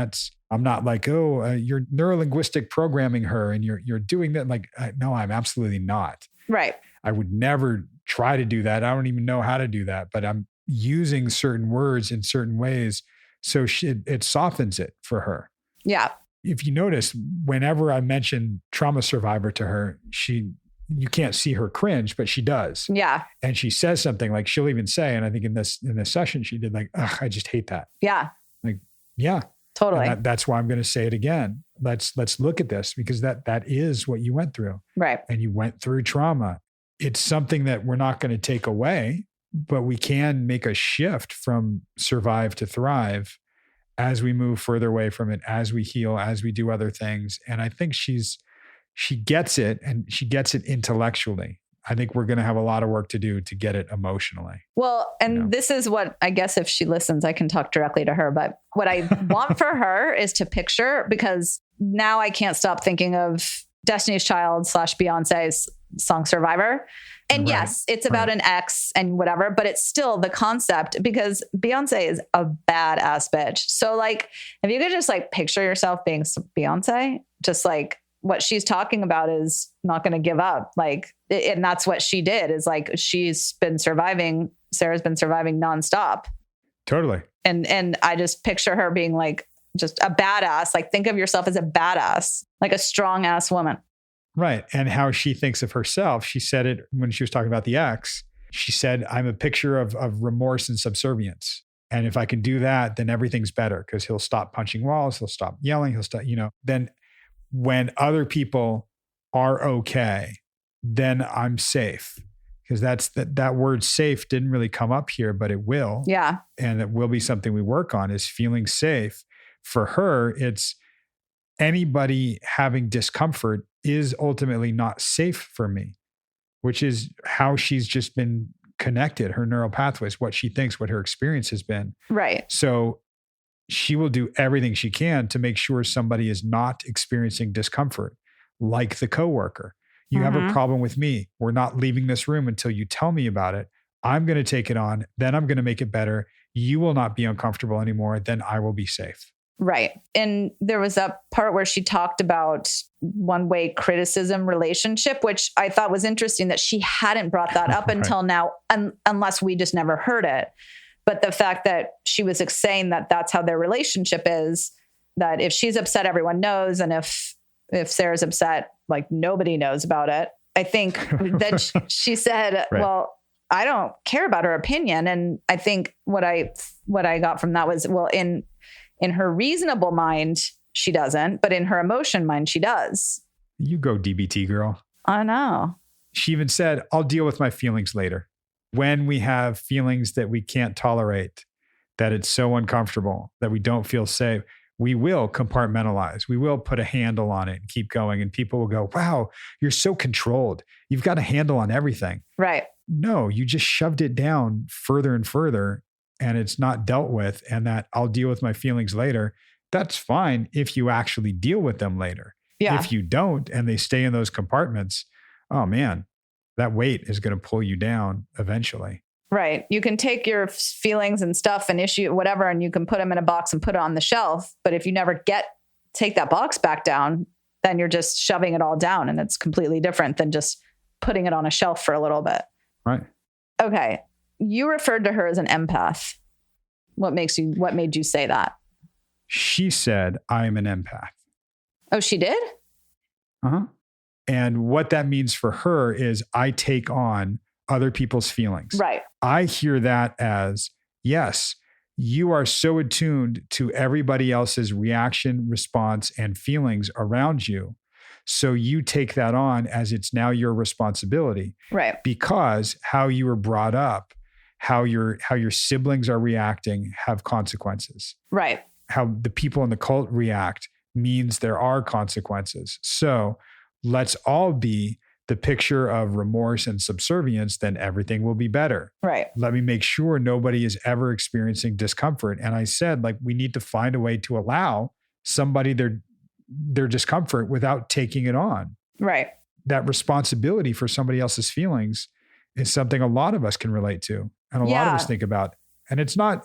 I'm not like, you're neurolinguistic programming her and you're doing that. Like, no, I'm absolutely not. Right. I would never try to do that. I don't even know how to do that, but I'm using certain words in certain ways. So it softens it for her. Yeah. If you notice, whenever I mention trauma survivor to her, you can't see her cringe, but she does. Yeah. And she says something like, she'll even say, and I think in this session, she did like, ugh, I just hate that. Yeah. Like, yeah. Totally. That's why I'm going to say it again. Let's look at this, because that is what you went through. Right. And you went through trauma. It's something that we're not going to take away, but we can make a shift from survive to thrive as we move further away from it, as we heal, as we do other things. And I think she gets it, and she gets it intellectually. I think we're going to have a lot of work to do to get it emotionally. Well, and this is what, I guess if she listens, I can talk directly to her. But what I want for her is to picture, because now I can't stop thinking of Destiny's Child / Beyonce's song Survivor. And yes, it's about an ex and whatever, but it's still the concept, because Beyonce is a badass bitch. So like, if you could just like picture yourself being Beyonce, just like what she's talking about is not going to give up. Like, and that's what she did, is like, she's been surviving. Sarah's been surviving nonstop. Totally. And I just picture her being like, just a badass. Like, think of yourself as a badass, like a strong ass woman. Right. And how she thinks of herself. She said it when she was talking about the ex. She said, I'm a picture of remorse and subservience. And if I can do that, then everything's better, because he'll stop punching walls. He'll stop yelling. He'll stop, then when other people are okay, then I'm safe. Because that word safe didn't really come up here, but it will. Yeah. And it will be something we work on, is feeling safe. For her, it's anybody having discomfort is ultimately not safe for me, which is how she's just been connected, her neural pathways, what she thinks, what her experience has been. Right. So she will do everything she can to make sure somebody is not experiencing discomfort, like the coworker. You have a problem with me. We're not leaving this room until you tell me about it. I'm going to take it on. Then I'm going to make it better. You will not be uncomfortable anymore. Then I will be safe. Right. And there was a part where she talked about one-way criticism relationship, which I thought was interesting that she hadn't brought that up until now, unless we just never heard it. But the fact that she was saying that that's how their relationship is, that if she's upset, everyone knows. And if Sarah's upset, like, nobody knows about it. I think that she said, well, I don't care about her opinion. And I think what I got from that was, well, in her reasonable mind, she doesn't, but in her emotion mind, she does. You go DBT, girl. I know. She even said, I'll deal with my feelings later. When we have feelings that we can't tolerate, that it's so uncomfortable, that we don't feel safe, we will compartmentalize. We will put a handle on it and keep going. And people will go, wow, you're so controlled. You've got a handle on everything. Right. No, you just shoved it down further and further, and it's not dealt with. And that I'll deal with my feelings later. That's fine if you actually deal with them later. Yeah. If you don't, and they stay in those compartments, oh man, that weight is going to pull you down eventually. Right. You can take your feelings and stuff and issue whatever, and you can put them in a box and put it on the shelf. But if you never take that box back down, then you're just shoving it all down, and it's completely different than just putting it on a shelf for a little bit. Right. Okay. You referred to her as an empath. What made you say that? She said, I am an empath. Oh, she did? Uh-huh. And what that means for her is I take on other people's feelings. Right. I hear that as, yes, you are so attuned to everybody else's reaction, response, and feelings around you. So you take that on as it's now your responsibility. Right. Because how you were brought up, how your siblings are reacting have consequences. Right. How the people in the cult react means there are consequences. So let's all be the picture of remorse and subservience, then everything will be better. Right. Let me make sure nobody is ever experiencing discomfort. And I said, like, we need to find a way to allow somebody their discomfort without taking it on. Right. That responsibility for somebody else's feelings is something a lot of us can relate to. And a lot of us think about. And it's not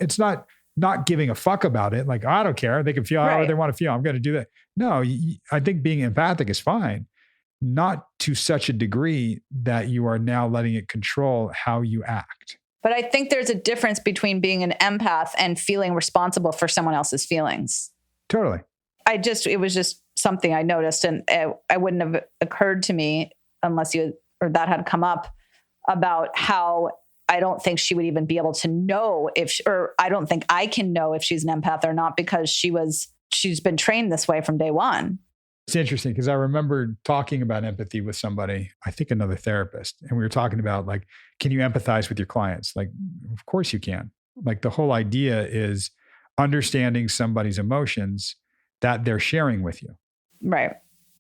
giving a fuck about it. Like, I don't care. They can feel however they want to feel. I'm going to do that. No, I think being empathic is fine. Not to such a degree that you are now letting it control how you act. But I think there's a difference between being an empath and feeling responsible for someone else's feelings. Totally. It was just something I noticed, and it wouldn't have occurred to me unless that had come up about how I don't think she would even be able to know or I don't think I can know if she's an empath or not, because she's been trained this way from day one. It's interesting because I remember talking about empathy with somebody, I think another therapist, and we were talking about, like, can you empathize with your clients? Like, of course you can. Like, the whole idea is understanding somebody's emotions that they're sharing with you. Right.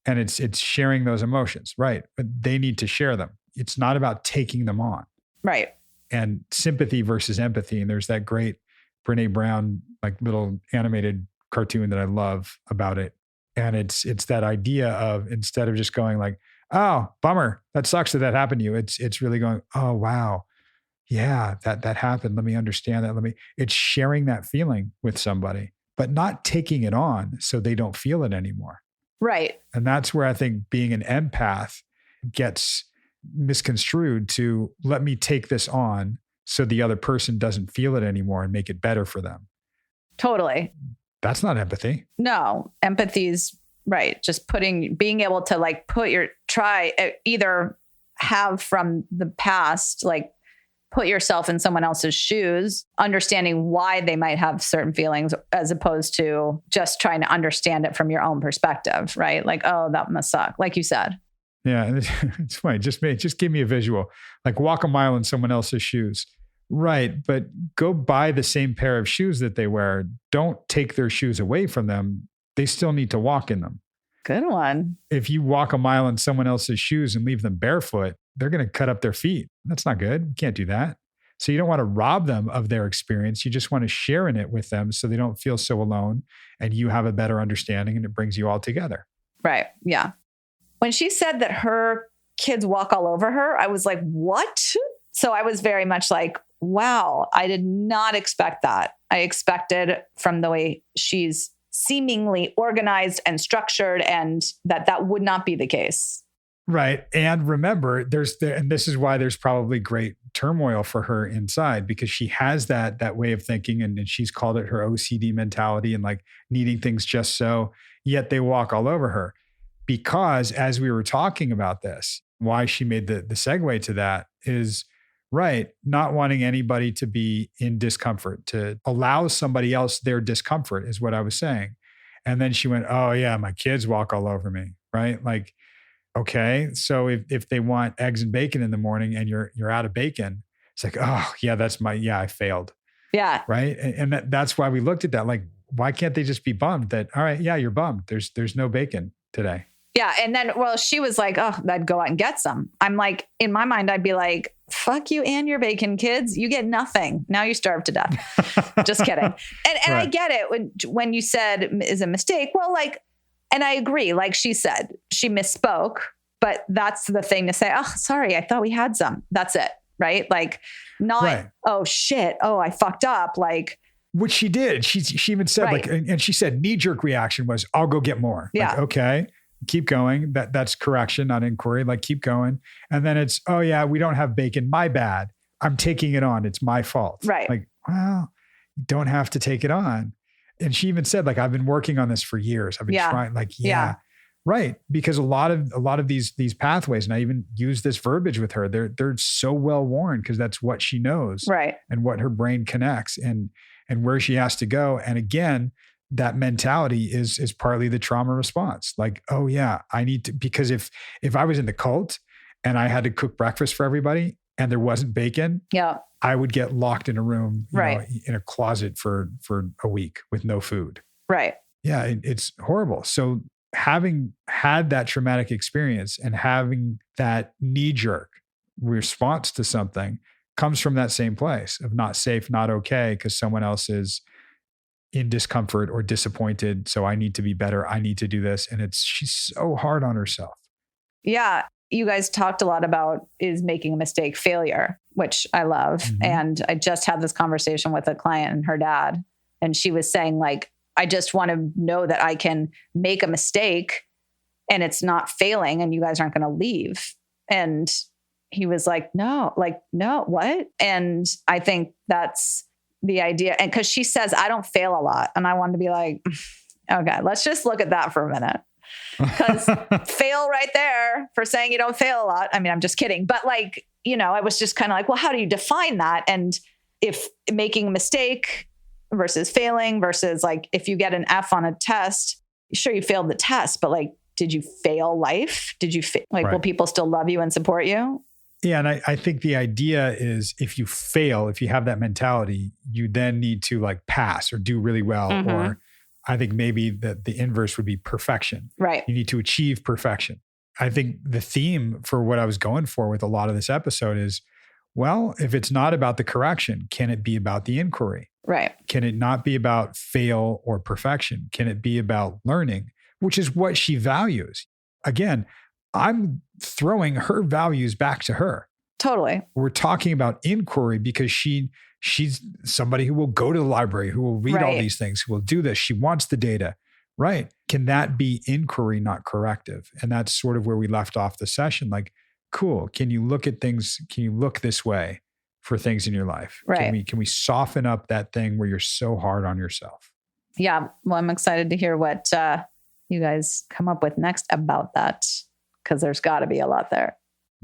And it's sharing those emotions, right? But they need to share them. It's not about taking them on. Right. And sympathy versus empathy. And there's that great Brene Brown, like, little animated cartoon that I love about it. And it's that idea of, instead of just going like, oh, bummer, that sucks that happened to you. It's really going, oh, wow. Yeah, that happened. Let me understand that. It's sharing that feeling with somebody, but not taking it on so they don't feel it anymore. Right. And that's where I think being an empath gets misconstrued to, let me take this on so the other person doesn't feel it anymore and make it better for them. Totally. That's not empathy. No, empathy's right. Just being able to, like, either have from the past, like, put yourself in someone else's shoes, understanding why they might have certain feelings, as opposed to just trying to understand it from your own perspective, right? Like, oh, that must suck, like you said. Yeah, and it's funny. Just give me a visual. Like, walk a mile in someone else's shoes. Right, but go buy the same pair of shoes that they wear. Don't take their shoes away from them. They still need to walk in them. Good one. If you walk a mile in someone else's shoes and leave them barefoot, they're going to cut up their feet. That's not good. You can't do that. So you don't want to rob them of their experience. You just want to share in it with them so they don't feel so alone, and you have a better understanding, and it brings you all together. Right. Yeah. When she said that her kids walk all over her, I was like, what? So I was very much like, wow, I did not expect that. I expected, from the way she's seemingly organized and structured, and that would not be the case. Right. And remember, and this is why there's probably great turmoil for her inside, because she has that way of thinking, and she's called it her OCD mentality, and like needing things just so, yet they walk all over her. Because as we were talking about this, why she made the segue to that is, right, not wanting anybody to be in discomfort, to allow somebody else their discomfort is what I was saying. And then she went, oh yeah, my kids walk all over me, right? Like, okay, so if they want eggs and bacon in the morning and you're out of bacon, it's like, oh yeah, I failed. Yeah. Right. And that's why we looked at that. Like, why can't they just be bummed that, all right, yeah, you're bummed. There's no bacon today. Yeah. And then, she was like, oh, I'd go out and get some. I'm like, in my mind, I'd be like, fuck you and your bacon, kids. You get nothing. Now you starve to death. Just kidding. And right. I get it when you said is a mistake. Well, like, and I agree. Like she said, she misspoke, but that's the thing to say, oh, sorry, I thought we had some. That's it. Right. Like, not, right. Oh shit. Oh, I fucked up. Like, which she did. She even said, right. Like, and she said knee-jerk reaction was, I'll go get more. Yeah. Like, okay. Keep going. That's correction, not inquiry. Like, keep going. And then it's, oh yeah, we don't have bacon. My bad. I'm taking it on. It's my fault. Right. Like, well, you don't have to take it on. And she even said, like, I've been working on this for years. I've been trying, like, yeah. Right. Because a lot of these pathways, and I even use this verbiage with her, they're so well worn because that's what she knows. Right. And what her brain connects and where she has to go. And again, that mentality is partly the trauma response. Like, oh yeah, I need to, because if I was in the cult and I had to cook breakfast for everybody and there wasn't bacon, yeah, I would get locked in a room, right, in a closet for a week with no food. Right. Yeah, it's horrible. So having had that traumatic experience and having that knee-jerk response to something comes from that same place of not safe, not okay, because someone else is in discomfort or disappointed. So I need to be better. I need to do this. And she's so hard on herself. Yeah. You guys talked a lot about is making a mistake failure, which I love. Mm-hmm. And I just had this conversation with a client and her dad, and she was saying, like, I just want to know that I can make a mistake and it's not failing and you guys aren't going to leave. And he was like, no, what? And I think that's the idea. And because she says, I don't fail a lot. And I wanted to be like, okay, let's just look at that for a minute. Because fail right there for saying you don't fail a lot. I mean, I'm just kidding. But like, I was just kind of like, well, how do you define that? And if making a mistake versus failing versus like, if you get an F on a test, sure, you failed the test, but like, did you fail life? Did you right. Will people still love you and support you? Yeah. And I think the idea is if you fail, if you have that mentality, you then need to like pass or do really well. Mm-hmm. Or I think maybe the inverse would be perfection. Right. You need to achieve perfection. I think the theme for what I was going for with a lot of this episode is, well, if it's not about the correction, can it be about the inquiry? Right. Can it not be about fail or perfection? Can it be about learning, which is what she values? Again, I'm throwing her values back to her. Totally. We're talking about inquiry because she's somebody who will go to the library, who will read all these things, who will do this. She wants the data, right? Can that be inquiry, not corrective? And that's sort of where we left off the session. Like, cool. Can you look at things? Can you look this way for things in your life? Right. Can we soften up that thing where you're so hard on yourself? Yeah. Well, I'm excited to hear what you guys come up with next about that, because there's got to be a lot there.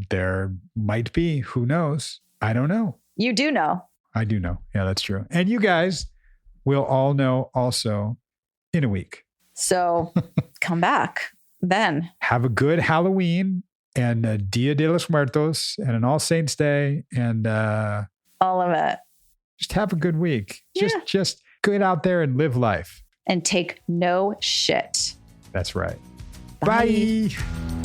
There might be. Who knows? I don't know. You do know. I do know. Yeah, that's true. And you guys will all know also in a week. So come back then. Have a good Halloween and a Dia de los Muertos and an All Saints Day and all of it. Just have a good week. Yeah. Just get out there and live life. And take no shit. That's right. Bye. Bye.